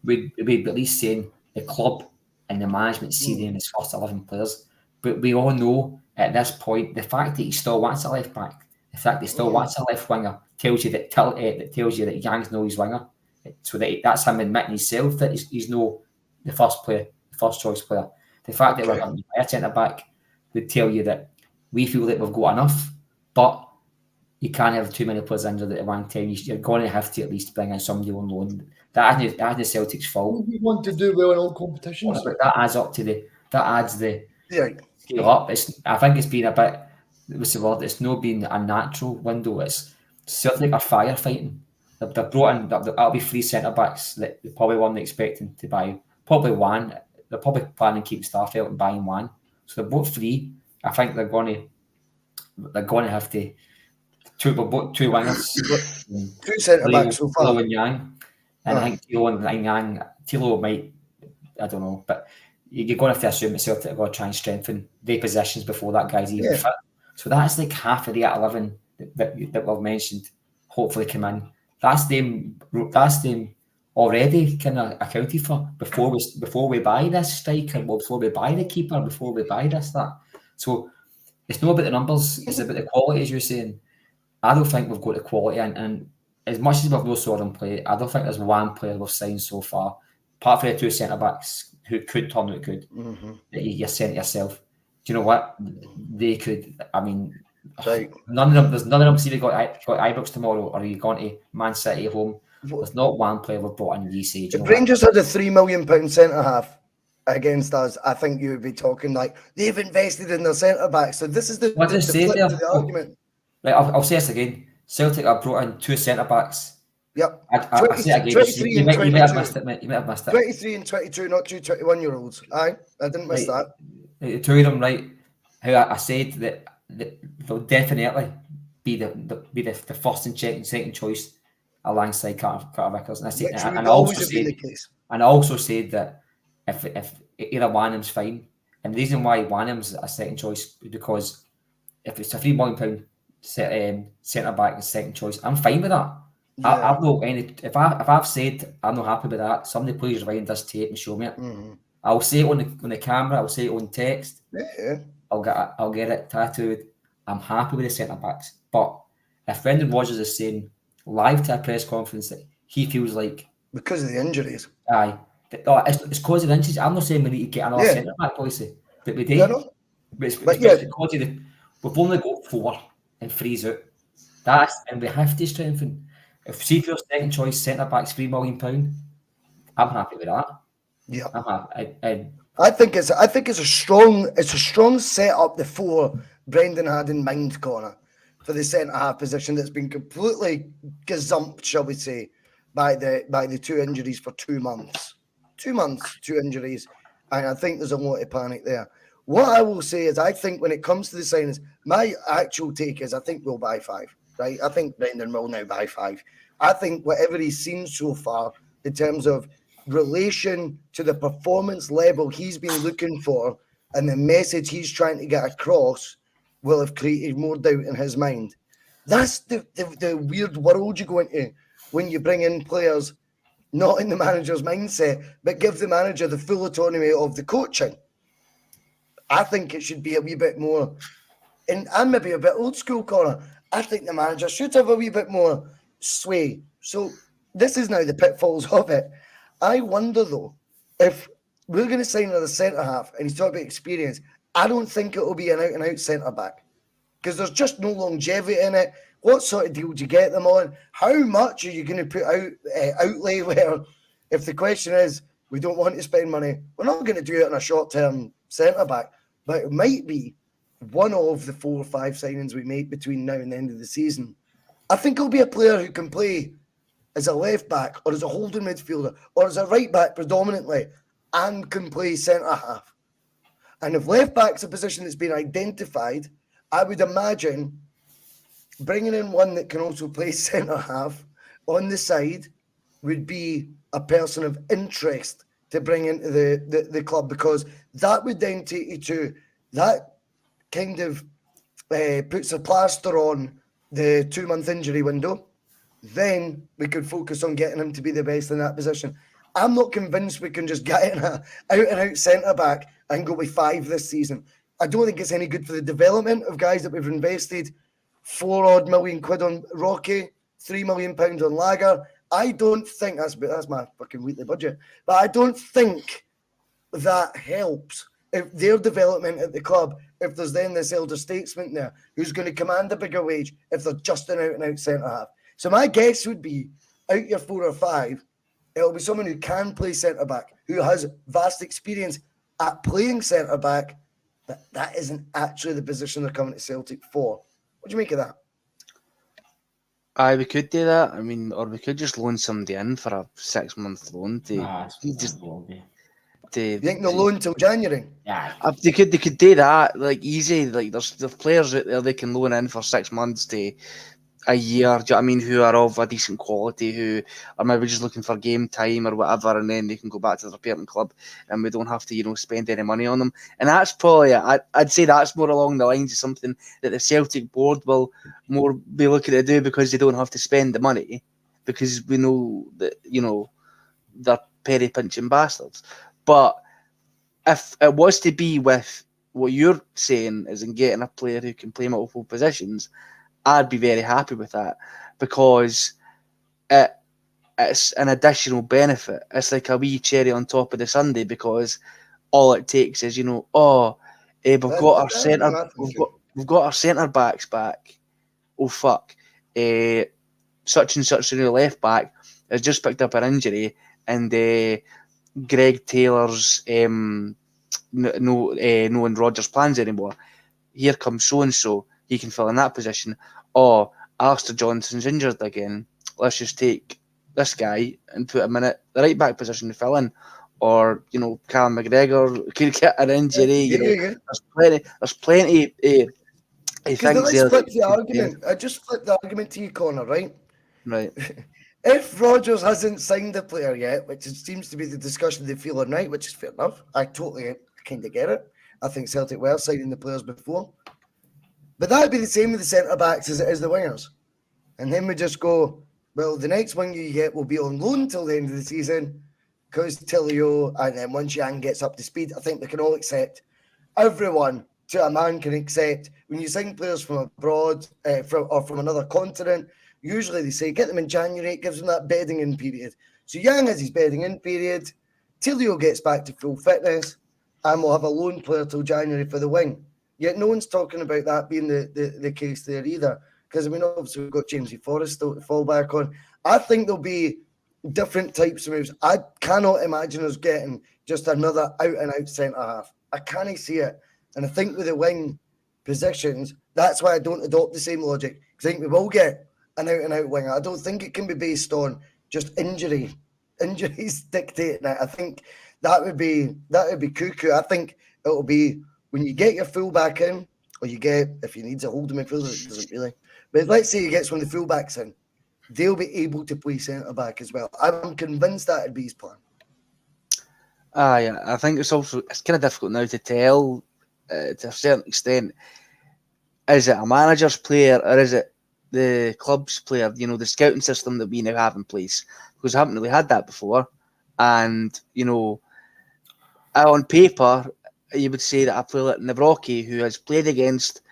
Speaker 4: we'd be at least saying the club and the management see them as first 11 players. But we all know at this point, the fact that he still wants a left back, the fact that he still wants a left winger, tells you that Yang's no his winger. So that's him admitting himself that he's no the first choice player. The fact that we're going to buy a centre back would tell you that we feel that we've got enough, but you can't have too many players injured at one time. You're going to have to at least bring in somebody on loan. That isn't Celtic's fault.
Speaker 2: We want to do well in all competitions.
Speaker 4: But that adds the scale up. I think it's been a bit. What's the word? It's not been a natural window. It's Celtic are firefighting. They've brought in. That'll be 3 centre backs that they probably weren't expecting to buy. Probably one. They're probably planning to keep Starfelt and buying one. So they're both 3. I think they're going to have to. 2 wingers,
Speaker 1: 2 centre backs so far.
Speaker 4: Tilo and Yang, and I think Tilo might, I don't know, but you're going to have to assume that Celtic are going to try and strengthen their positions before that guy's even fit. So that's like half of the 11 that we've mentioned. Hopefully come in. That's them already kind of accounted for before we buy this striker, before we buy the keeper, before we buy that. So it's not about the numbers; it's about the quality, as you're saying. I don't think we've got the quality, and as much as we've no saw them play, I don't think there's one player we've signed so far, apart from the 2 centre backs who could turn out good. That you sent yourself. Do you know what they could? I mean, none of them. See, they got Ibrox tomorrow, or are you going to Man City at home? There's not one player we've brought in. You say,
Speaker 1: if Rangers had a £3 million centre half against us, I think you would be talking like they've invested in their centre back. So this is the flip to the argument.
Speaker 4: Right, I'll say this again. Celtic have brought in 2 centre backs.
Speaker 1: Yep.
Speaker 4: I say it again. You might have missed it, mate. You might have missed it.
Speaker 1: 23 and 22, not 2 21-year-olds. I didn't miss that.
Speaker 4: The 2 of them, right? How I said that they'll definitely be the first and second choice alongside Carter Vickers. And I also said that if either Wanham's fine, and the reason why Wanham's a second choice is because if it's a £3 million centre back and second choice, I'm fine with that. Yeah. I've no any. If I've said I'm not happy with that, somebody please rewind this tape and show me it. I'll say it on the camera. I'll say it on text.
Speaker 1: Yeah.
Speaker 4: I'll get it tattooed. I'm happy with the centre backs. But if Brendan Rodgers is saying live to a press conference that he feels like
Speaker 1: because of the injuries,
Speaker 4: it's because of the injuries. I'm not saying we need to get another centre back policy, but we do. But yeah, we've only got 4 and 3's out. And we have to strengthen. See if your second choice centre back's £3 million, I'm happy with that.
Speaker 1: Yeah,
Speaker 4: I'm happy.
Speaker 1: I think it's a strong setup. The 4 Brendan had in mind, Connor, for the centre half position that's been completely gazumped, shall we say, by the 2 injuries for 2 months. 2 months, 2 injuries, and I think there's a lot of panic there. What I will say is, I think when it comes to the signings, my actual take is I think we'll buy 5. Right? I think Brendan will now buy 5. I think whatever he's seen so far in terms of relation to the performance level he's been looking for and the message he's trying to get across will have created more doubt in his mind. That's the weird world you go into when you bring in players not in the manager's mindset, but give the manager the full autonomy of the coaching. I think it should be a wee bit more, and I'm maybe a bit old school, Connor. I think the manager should have a wee bit more sway. So this is now the pitfalls of it. I wonder, though, if we're going to sign another centre-half, and he's talking about experience, I don't think it will be an out-and-out centre-back because there's just no longevity in it. What sort of deal do you get them on? How much are you going to put out outlay where if the question is, we don't want to spend money, we're not going to do it on a short-term centre-back, but it might be one of the 4 or 5 signings we make between now and the end of the season. I think he'll be a player who can play as a left back or as a holding midfielder or as a right back predominantly and can play centre half. And if left back's a position that's been identified, I would imagine bringing in one that can also play centre half on the side would be a person of interest to bring into the club, because that would then take you to that kind of puts a plaster on the 2-month injury window. Then we could focus on getting him to be the best in that position. I'm not convinced we can just get in a out-and-out centre-back and go with 5 this season. I don't think it's any good for the development of guys that we've invested £4 million on Rocky, £3 million on Lager. I don't think that's my fucking weekly budget, but I don't think that helps if their development at the club, if there's then this elder statesman there who's going to command a bigger wage if they're just an out-and-out centre-half. So my guess would be, out your 4 or 5, it'll be someone who can play centre-back, who has vast experience at playing centre-back, but that isn't actually the position they're coming to Celtic for. What do you make of that?
Speaker 3: We could do that. I mean, or we could just loan somebody in for a 6-month loan to just...
Speaker 1: You think they'll loan till January?
Speaker 4: Yeah,
Speaker 3: they could do that like easy. Like there's players out there they can loan in for 6 months to a year. Do you know what I mean? Who are of a decent quality, who are maybe just looking for game time or whatever, and then they can go back to their parent club, and we don't have to spend any money on them. And that's probably I'd say that's more along the lines of something that the Celtic board will more be looking to do, because they don't have to spend the money, because we know that they're penny pinching bastards. But if it was to be with what you're saying, is in getting a player who can play multiple positions, I'd be very happy with that, because it's an additional benefit. It's like a wee cherry on top of the sundae, because all it takes is, we've got our centre backs back. Oh fuck, such and such a new left back has just picked up an injury, and Greg Taylor's knowing Rodgers' plans anymore. Here comes so and so. He can fill in that position. Oh, Alistair Johnson's injured again. Let's just take this guy and put him in the right back position to fill in. Or Callum McGregor could get an injury. There's plenty of things there.
Speaker 1: Flip the argument. I just flipped the argument to you, Connor. Right.
Speaker 3: If
Speaker 1: Rodgers hasn't signed the player yet, which seems to be the discussion they feel on night, which is fair enough. I totally kind of get it. I think Celtic were signing the players before. But that would be the same with the centre-backs as it is the wingers. And then we just go, well, the next winger you get will be on loan till the end of the season, because Tilio, and then once Yang gets up to speed, I think we can all accept, everyone to a man can accept, when you sign players from abroad from another continent, usually they say, get them in January, it gives them that bedding in period. So Yang has his bedding in period, Tilio gets back to full fitness, and we'll have a loan player till January for the wing. Yet no one's talking about that being the case there either. Because, I mean, obviously we've got Jamesy Forrest still to fall back on. I think there'll be different types of moves. I cannot imagine us getting just another out-and-out centre-half. I can't see it. And I think with the wing positions, that's why I don't adopt the same logic. Because I think we will get an out-and-out winger. I don't think it can be based on just injuries dictating it. I think that would be cuckoo. I think it'll be when you get your fullback in, or you get, if you need a holding midfielder, it doesn't really. But let's say he gets one of the fullbacks in, they'll be able to play centre back as well. I'm convinced that'd be his plan.
Speaker 3: Yeah, I think it's kind of difficult now to tell to a certain extent. Is it a manager's player or is it the club's player? You know, the scouting system that we now have in place, because I haven't really had that before. And you know, on paper, you would say that a player like Nawrocki, who has played against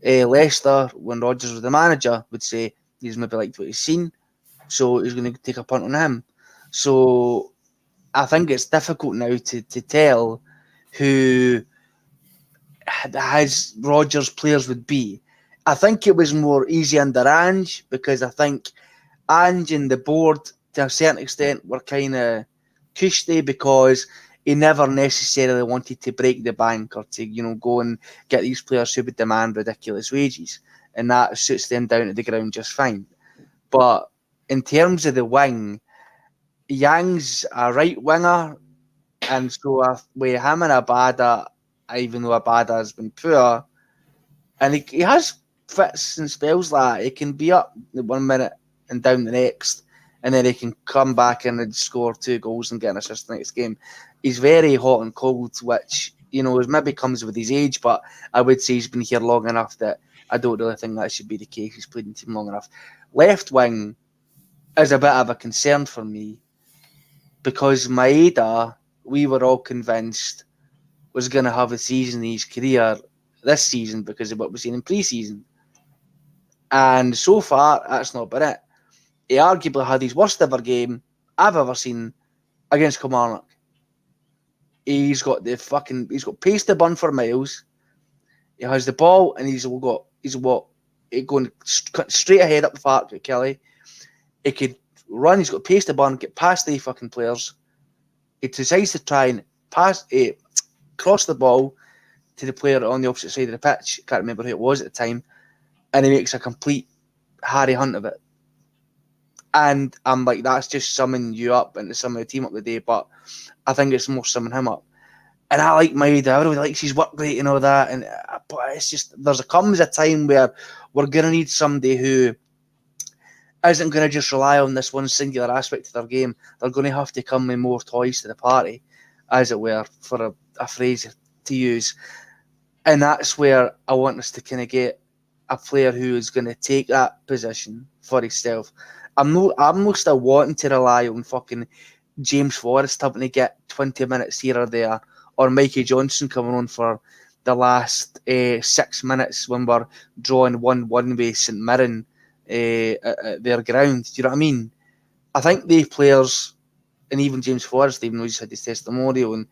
Speaker 3: Leicester when Rodgers was the manager, would say he's maybe liked what he's seen, so he's going to take a punt on him. So I think it's difficult now to tell who his Rodgers players would be. I think it was more easy under Ange, because I think Ange and the board, to a certain extent, were kind of cushy because he never necessarily wanted to break the bank or to, you know, go and get these players who would demand ridiculous wages, and that suits them down to the ground just fine. But in terms of the wing, Yang's a right winger, and so with him and Abada, even though Abada has been poor, and he has fits and spells like he can be up 1 minute and down the next, and then he can come back in and score 2 goals and get an assist the next game. He's very hot and cold, which, you know, maybe comes with his age, but I would say he's been here long enough that I don't really think that should be the case. He's played in the team long enough. Left wing is a bit of a concern for me, because Maeda, we were all convinced, was going to have a season in his career this season because of what we've seen in pre-season. And so far, that's not been it. He arguably had his worst ever game I've ever seen against Kilmarnock. He's got pace to burn for miles. He has the ball, and he's going straight ahead up the park at Kelly. He could run. He's got pace to burn, get past the fucking players. He decides to try and cross the ball to the player on the opposite side of the pitch. Can't remember who it was at the time, and he makes a complete Harry Hunt of it. And I'm like, that's just summing you up and summing the team up today, but I think it's more summing him up. And I like Maeda. I really like his work rate and all that. But it's just, comes a time where we're going to need somebody who isn't going to just rely on this one singular aspect of their game. They're going to have to come with more toys to the party, as it were, for a phrase to use. And that's where I want us to kind of get a player who is going to take that position for himself. I'm not still wanting to rely on fucking James Forrest having to get 20 minutes here or there, or Mikey Johnson coming on for the last 6 minutes when we're drawing 1-1 with St Mirren at their ground. Do you know what I mean? I think the players, and even James Forrest, even though he's had his testimonial and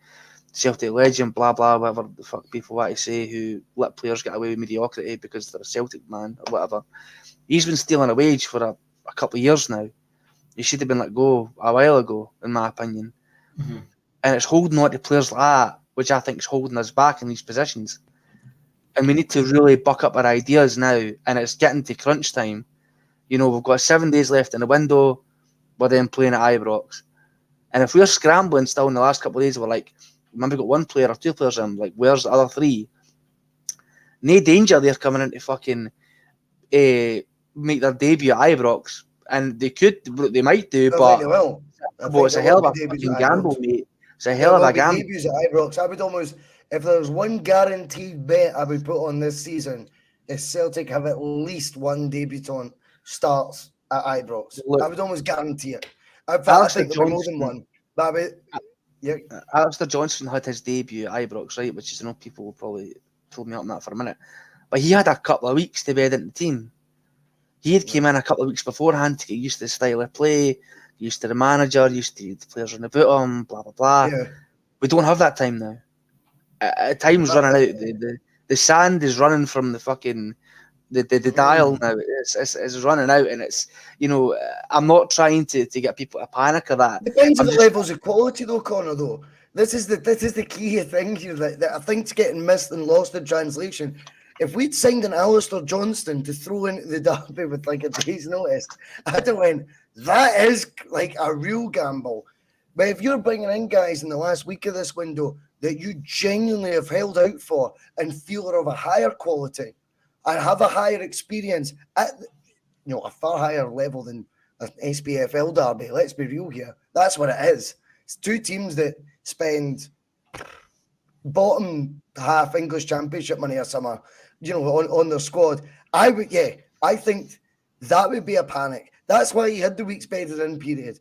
Speaker 3: Celtic legend, blah, blah, whatever the fuck people want to say, who let players get away with mediocrity because they're a Celtic man or whatever. He's been stealing a wage for a couple of years now. He should have been let go a while ago, in my opinion. Mm-hmm. And it's holding on to players like that, which I think is holding us back in these positions. And we need to really buck up our ideas now, and it's getting to crunch time. You know, we've got 7 days left in the window, we're then playing at Ibrox. And if we're scrambling still in the last couple of days, we're like, maybe got 1 player or 2 players in, like, where's the other 3? No danger they're coming in to fucking make their debut at Ibrox. And they might do, but it's a hell of a fucking gamble, mate. It's a hell of a gamble.
Speaker 1: Debuts at Ibrox. I would almost, if there's one guaranteed bet I would put on this season, is Celtic have at least 1 debutant starts at Ibrox. Look, I would almost guarantee it. I think there'll be more than 1.
Speaker 3: Alistair Johnson had his debut at Ibrox, right? Which is, I know people will probably pull me up on that for a minute. But he had a couple of weeks to bed into the team. He had came in a couple of weeks beforehand to get used to the style of play, used to the manager, used to the players on the boot him, blah, blah, blah. Yeah. We don't have that time now. Time's running out. the sand is running from the fucking the dial now. It's running out, and it's, you know, I'm not trying to get people to panic or that.
Speaker 1: Depends on the levels of quality, though, Connor. Though this is the key thing here that I think's getting missed and lost in translation. If we'd signed an Alistair Johnston to throw into the derby with like a day's notice, I'd have went, that is like a real gamble. But if you're bringing in guys in the last week of this window that you genuinely have held out for and feel are of a higher quality and have a higher experience at, you know, a far higher level than an SPFL derby, let's be real here. That's what it is. It's two teams that spend bottom half English Championship money or summer, you know, on their squad. I think that would be a panic. That's why he had the week's bedded in period.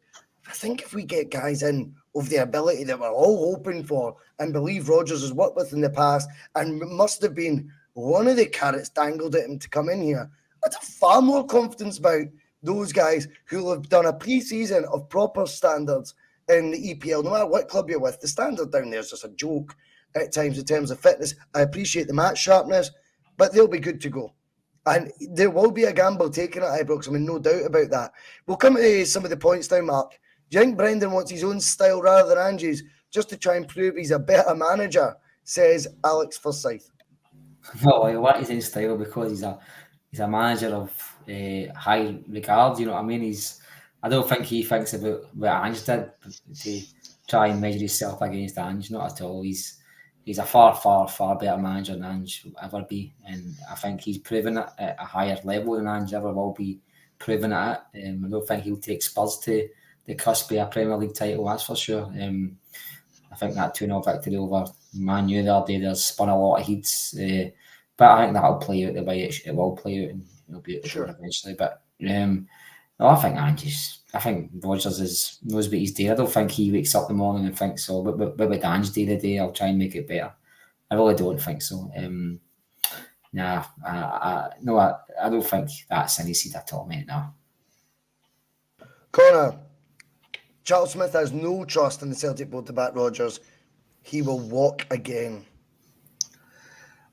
Speaker 1: I think if we get guys in of the ability that we're all hoping for and believe Rodgers has worked with in the past and must have been one of the carrots dangled at him to come in here, I'd have far more confidence about those guys who have done a pre-season of proper standards in the EPL, no matter what club you're with. The standard down there is just a joke at times in terms of fitness. I appreciate the match sharpness, but they'll be good to go. And there will be a gamble taken at Ibrox. I mean, no doubt about that. We'll come to some of the points now, Mark. Do you think Brendan wants his own style rather than Angie's just to try and prove he's a better manager, says Alex Forsyth?
Speaker 4: Well, he wants his own style because he's a manager of high regard, you know what I mean? I don't think he thinks about what Ange did to try and measure himself against Ange, not at all. He's a far, far, far better manager than Ange will ever be, and I think he's proven it at a higher level than Ange ever will be proven it at. I don't think he'll take Spurs to the cusp of a Premier League title, that's for sure. I think that 2-0 victory over Man U the other day, there's spun a lot of heats, but I think that'll play out the way it will play out, and it'll be sure eventually. But no, I think Rodgers knows what he's doing. I don't think he wakes up in the morning and thinks, so what would Ange do today? I'll try and make it better. I really don't think so. I don't think that's any seed at all, mate. No.
Speaker 1: Connor, Charles Smith has no trust in the Celtic board to back Rodgers. He will walk again.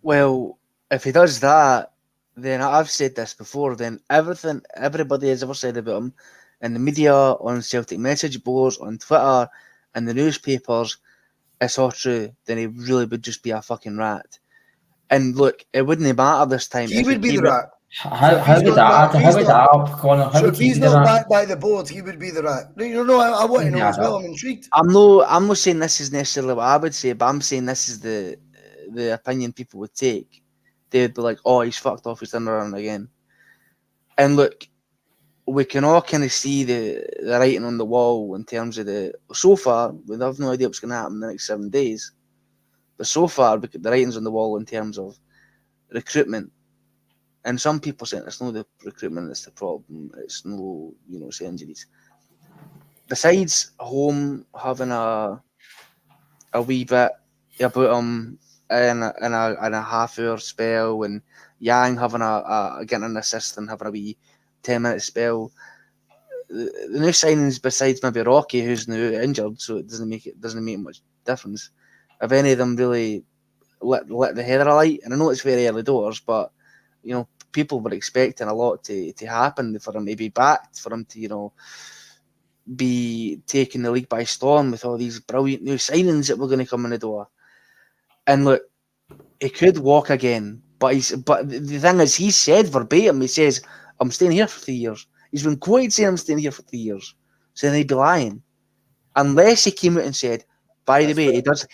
Speaker 3: Well, if he does that, then I've said this before, then everybody has ever said about him in the media, on Celtic message boards, on Twitter, and the newspapers, it's all true, then he really would just be a fucking rat. And look, it wouldn't matter this time.
Speaker 1: He would be the rat.
Speaker 4: How would that, Connor?
Speaker 1: So if he's not backed by the board, he would be the rat. I want to know as well. I'm intrigued.
Speaker 3: I'm not saying this is necessarily what I would say, but I'm saying this is the opinion people would take. They'd be like, "Oh, he's fucked off. He's done around again." And look, we can all kind of see the writing on the wall in terms of so far. We have no idea what's going to happen in the next 7 days, but so far the writing's on the wall in terms of recruitment. And some people saying it's not the recruitment that's the problem. It's no, it's injuries. Besides home having a wee bit about him in a half-hour spell, and Yang having getting an assist and having a wee 10-minute spell. The new signings, besides maybe Rocky, who's now injured, so it doesn't make much difference. Have any of them really lit the heather alight? And I know it's very early doors, but people were expecting a lot to happen for him to be backed, for him to be taking the league by storm with all these brilliant new signings that were going to come in the door. And look, he could walk again, but the thing is, he said verbatim, he says, "I'm staying here for 3 years." He's been quoted saying, "I'm staying here for 3 years." So then he'd be lying, unless he came out and said, "By the way, it does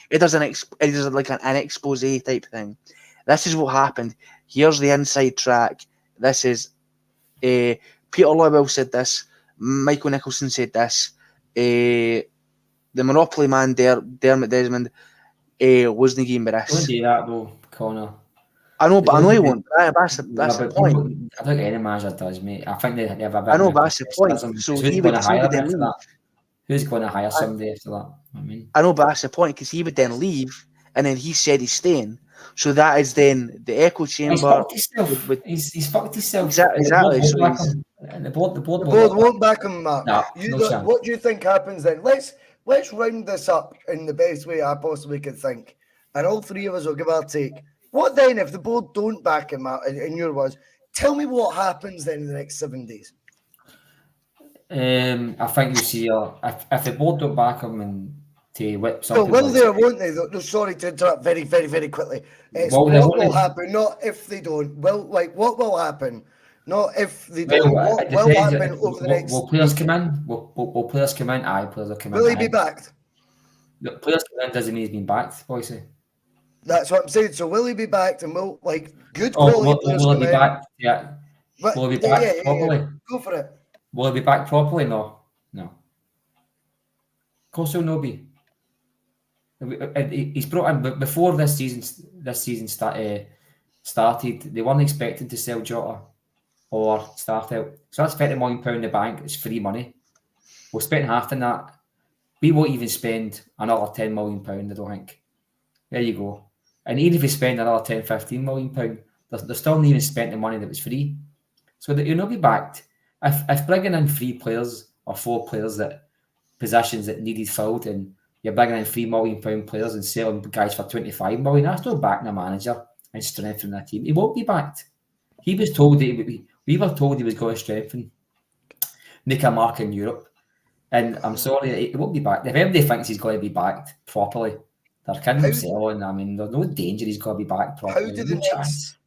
Speaker 3: like an expose type thing. This is what happened. Here's the inside track. This is Peter Lawwell said this. Michael Nicholson said this. The Monopoly man, Dermot Desmond, wasn't game with this."
Speaker 4: Don't do that though, Connor.
Speaker 3: I know, but I know he won't. That's the point.
Speaker 4: I don't think any manager does, mate. I think they have a bit.
Speaker 3: I know, but that's the point. So he would then leave.
Speaker 4: Who's going to hire somebody after that?
Speaker 3: I know, but that's the point, because he would then leave, and then he said he's staying. So that is then the echo chamber.
Speaker 4: He's fucked himself.
Speaker 3: Exactly.
Speaker 4: The board
Speaker 1: won't back him, Mark.
Speaker 4: No,
Speaker 1: what do you think happens then? Let's round this up in the best way I possibly can think. And all three of us will give our take. What then if the board don't back him out? In your words, tell me what happens then in the next 7 days.
Speaker 4: I think you see if the board don't back him and to whip some
Speaker 1: No,
Speaker 4: people.
Speaker 1: will they or won't they? No, sorry to interrupt very, very, very quickly. It's
Speaker 4: Well,
Speaker 1: what will happen, not if they don't. What will happen? Not if they don't.
Speaker 4: Well,
Speaker 1: What
Speaker 4: it
Speaker 1: will
Speaker 4: depends.
Speaker 1: happen over the next
Speaker 4: Will players
Speaker 1: week?
Speaker 4: come in? Will players come in? Aye, players will come in.
Speaker 1: Will he be backed?
Speaker 4: The players come in doesn't mean he's been backed, boys.
Speaker 1: That's what I'm saying. So will he be backed? And will good quality players
Speaker 4: will
Speaker 1: come
Speaker 4: he be
Speaker 1: in?
Speaker 4: backed? Yeah.
Speaker 1: But,
Speaker 4: Will he be backed properly?
Speaker 1: Yeah. Go for it.
Speaker 4: Will he be backed properly? No. Of course he'll not be. He's brought in before this season started. They weren't expecting to sell Jota or start out. So that's £30 million in the bank. It's free money. We'll spend half in that. We won't even spend another £10 million, I don't think. There you go. And even if we spend another £10-15 million, they're still not even spent the money that was free. So that you'll not be backed. If bringing in 3 players or 4 players that positions that needed filled and you're bringing in £3 million players and selling guys for 25 million, that's not backing a manager and strengthening a team. He won't be backed. He was told that we were told he was going to strengthen, make a mark in Europe. And I'm sorry, he won't be backed. If everybody thinks he's going to be backed properly, they're kidding themselves. I mean, there's no danger he's going to be backed properly.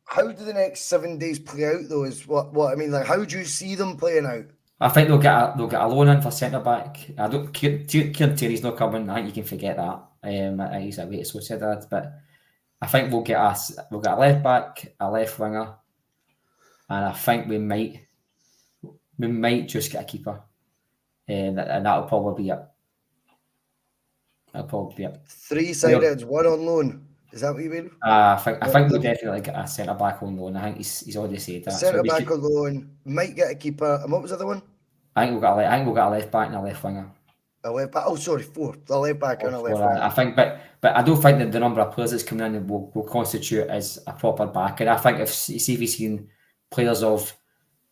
Speaker 1: How do the next 7 days play out though? Is what I mean. Like, how do you see them playing out?
Speaker 4: I think they'll get a loan in for centre back. I don't. Kieran Tierney's not coming. I think you can forget that. He's a weight Sociedad, but I think we'll get a left back, a left winger, and I think we might just get a keeper, and that'll probably be it.
Speaker 1: 3-sided, one on loan. Is that what you mean?
Speaker 4: I think we'll definitely get a centre back on loan. I think he's already said that.
Speaker 1: Centre back on loan, might get a keeper. And what was the other one?
Speaker 4: I think we'll get a left back and a left winger.
Speaker 1: A left back. Oh, sorry, 4. The left back and a left winger.
Speaker 4: I think, but I don't think that the number of players that's coming in will constitute as a proper back. And I think if we've seen players of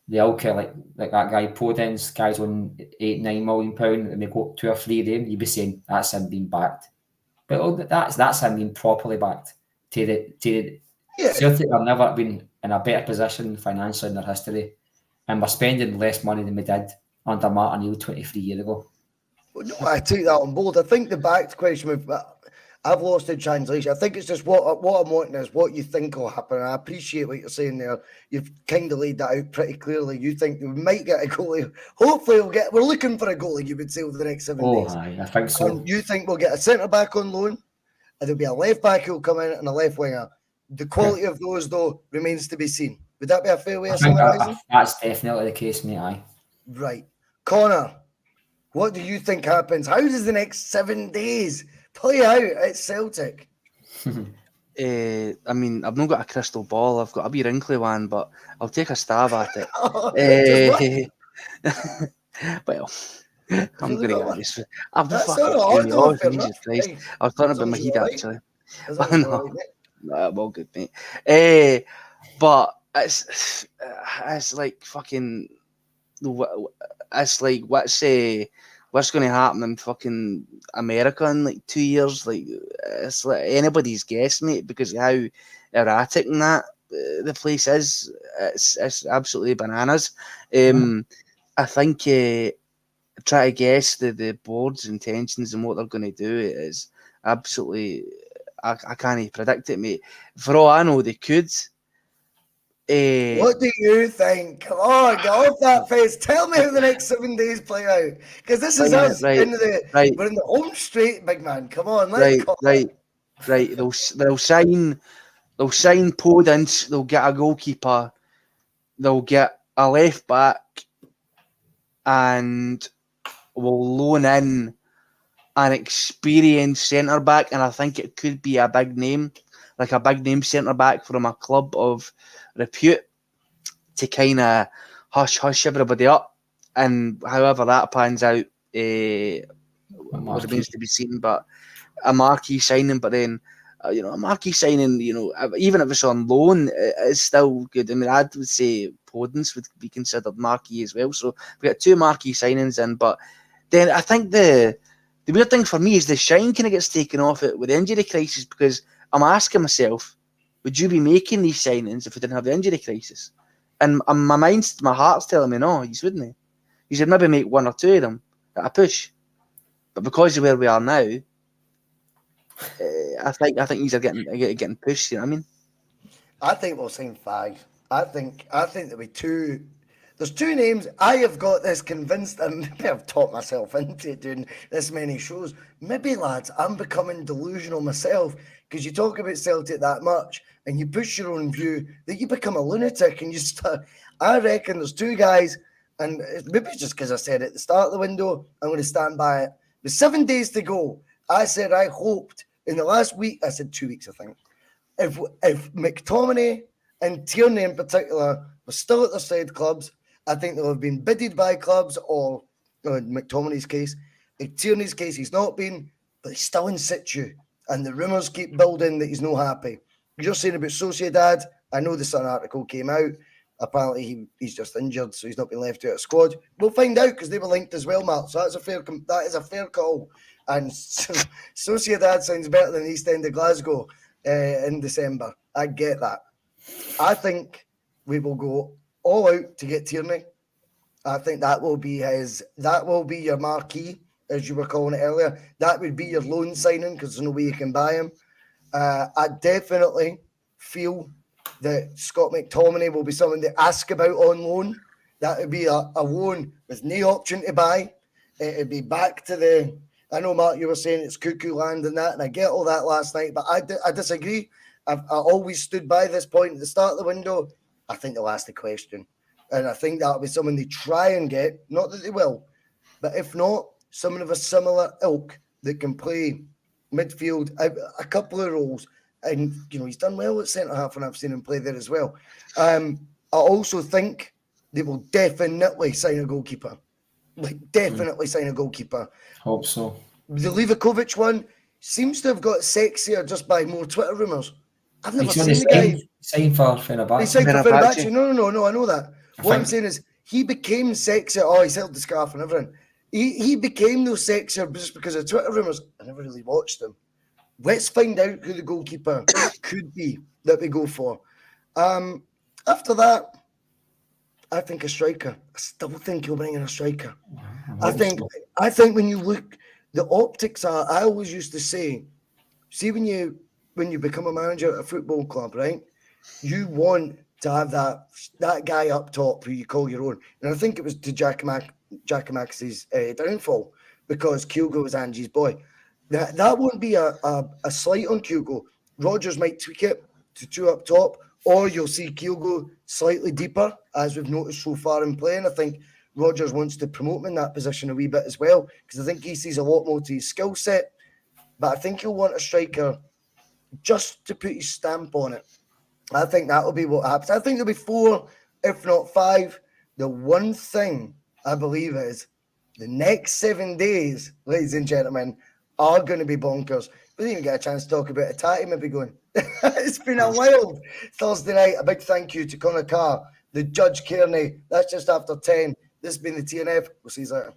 Speaker 4: the ilk like that guy Podence, guys on £8-9 million, and they go 2 or 3 of them, you'd be saying that's him being backed. But that's him being properly backed. Celtic have never been in a better position financially in their history, and we're spending less money than we did under Martin O'Neill 23 years ago.
Speaker 1: Well, no, I take that on board. I think the backed question, I've lost in translation. I think it's just what I'm wanting is what you think will happen. And I appreciate what you're saying there. You've kind of laid that out pretty clearly. You think we might get a goalie. Hopefully we're looking for a goalie, you would say, over the next 7 days.
Speaker 4: Aye, I think so.
Speaker 1: And you think we'll get a centre back on loan, and there'll be a left back who'll come in and a left winger. The quality of those, though, remains to be seen. Would that be a fair way of summarising?
Speaker 4: That's definitely the case, mate. Aye.
Speaker 1: Right. Connor, what do you think happens? How does the next 7 days play out at Celtic?
Speaker 3: I mean, I've not got a crystal ball. I've got a wee wrinkly one, but I'll take a stab at it. Well, I'm going to get this. I'm just fucking off. Jesus Christ. I was talking about my heat, actually. Well, good, mate. But it's like fucking... It's like what's going to happen in fucking America in like 2 years? Like it's like anybody's guess, mate, because of how erratic and that the place is. It's absolutely bananas. I think try to guess the board's intentions and what they're going to do is absolutely. I can't predict it, mate. For all I know, they could.
Speaker 1: What do you think? Come on, get off that face. Tell me how the next 7 days play out. Because this is us. We're in the home straight, big man. Come on, let's go. Right. They'll sign Podence, they'll get a goalkeeper, they'll get a left back, and we'll loan in an experienced centre back, and I think it could be a big name, like a big name centre back from a club of repute to kind of hush everybody up, and however that pans out remains to be seen. But a marquee signing, but then a marquee signing, even if it's on loan, it's still good. I mean, I would say Podence would be considered marquee as well. So we got 2 marquee signings in, but then I think the weird thing for me is the shine kind of gets taken off it with the injury crisis, because I'm asking myself,
Speaker 3: would you be making these signings if we didn't have the injury crisis? And my heart's telling me no, you wouldn't. You should maybe make 1 or 2 of them at a push. But because of where we are now, I think these are getting pushed. You know what I mean?
Speaker 1: I think we'll sign 5. I think there'll be 2. There's 2 names. I have got this convinced, and maybe I've taught myself into doing this many shows. Maybe, lads, I'm becoming delusional myself, because you talk about Celtic that much and you push your own view that you become a lunatic and you start. I reckon there's 2 guys, and maybe it's just because I said it at the start of the window, I'm going to stand by it. With 7 days to go, I said I hoped in the last week, I said 2 weeks, I think, if McTominay and Tierney in particular were still at their side clubs, I think they'll have been bidded by clubs, or in McTominay's case. In Tierney's case, he's not been, but he's still in situ. And the rumours keep building that he's not happy. You're saying about Sociedad, I know the Sun article came out. Apparently he's just injured, so he's not been left out of squad. We'll find out, because they were linked as well, Mark. So that is a fair call. And Sociedad sounds better than East End of Glasgow in December. I get that. I think we will go all out to get Tierney. I think that will be your marquee, as you were calling it earlier. That would be your loan signing, because there's no way you can buy him. I definitely feel that Scott McTominay will be someone to ask about on loan. That would be a loan with no option to buy. It'd be back to the... I know, Mark, you were saying it's cuckoo land and that, and I get all that last night, but I disagree. I always stood by this point at the start of the window. I think they'll ask the question. And I think that'll be someone they try and get. Not that they will, but if not, someone of a similar ilk that can play midfield, a couple of roles. And, he's done well at centre-half, and I've seen him play there as well. I also think they will definitely sign a goalkeeper. Definitely sign a goalkeeper.
Speaker 4: Hope so.
Speaker 1: The Livakovic one seems to have got sexier just by more Twitter rumours. I've never seen the guy.
Speaker 4: Signed for Fenerbahce.
Speaker 1: He signed for Fenerbahce. No, I know that. What I'm saying is he became sexier. Oh, he's held the scarf and everything. He became no sexier just because of Twitter rumours. I never really watched him. Let's find out who the goalkeeper could be that we go for. After that, I think a striker. I still think you'll bring in a striker. I think when you look, the optics are. I always used to say, see when you become a manager at a football club, right? You want to have that guy up top who you call your own. And I think it was to Giakoumakis' downfall, because Kyogo was Angie's boy. That won't be a slight on Kyogo. Rodgers might tweak it to 2 up top, or you'll see Kyogo slightly deeper, as we've noticed so far in playing. I think Rodgers wants to promote him in that position a wee bit as well, because I think he sees a lot more to his skill set. But I think he'll want a striker just to put his stamp on it. I think that will be what happens. I think there'll be 4, if not 5. The one thing I believe is the next 7 days, ladies and gentlemen, are going to be bonkers. We didn't even get a chance to talk about Atati maybe going. It's been a wild Thursday night. A big thank you to Connor Carr, the Judge Kearney. That's just after 10. This has been the T.N.F. We'll see you later.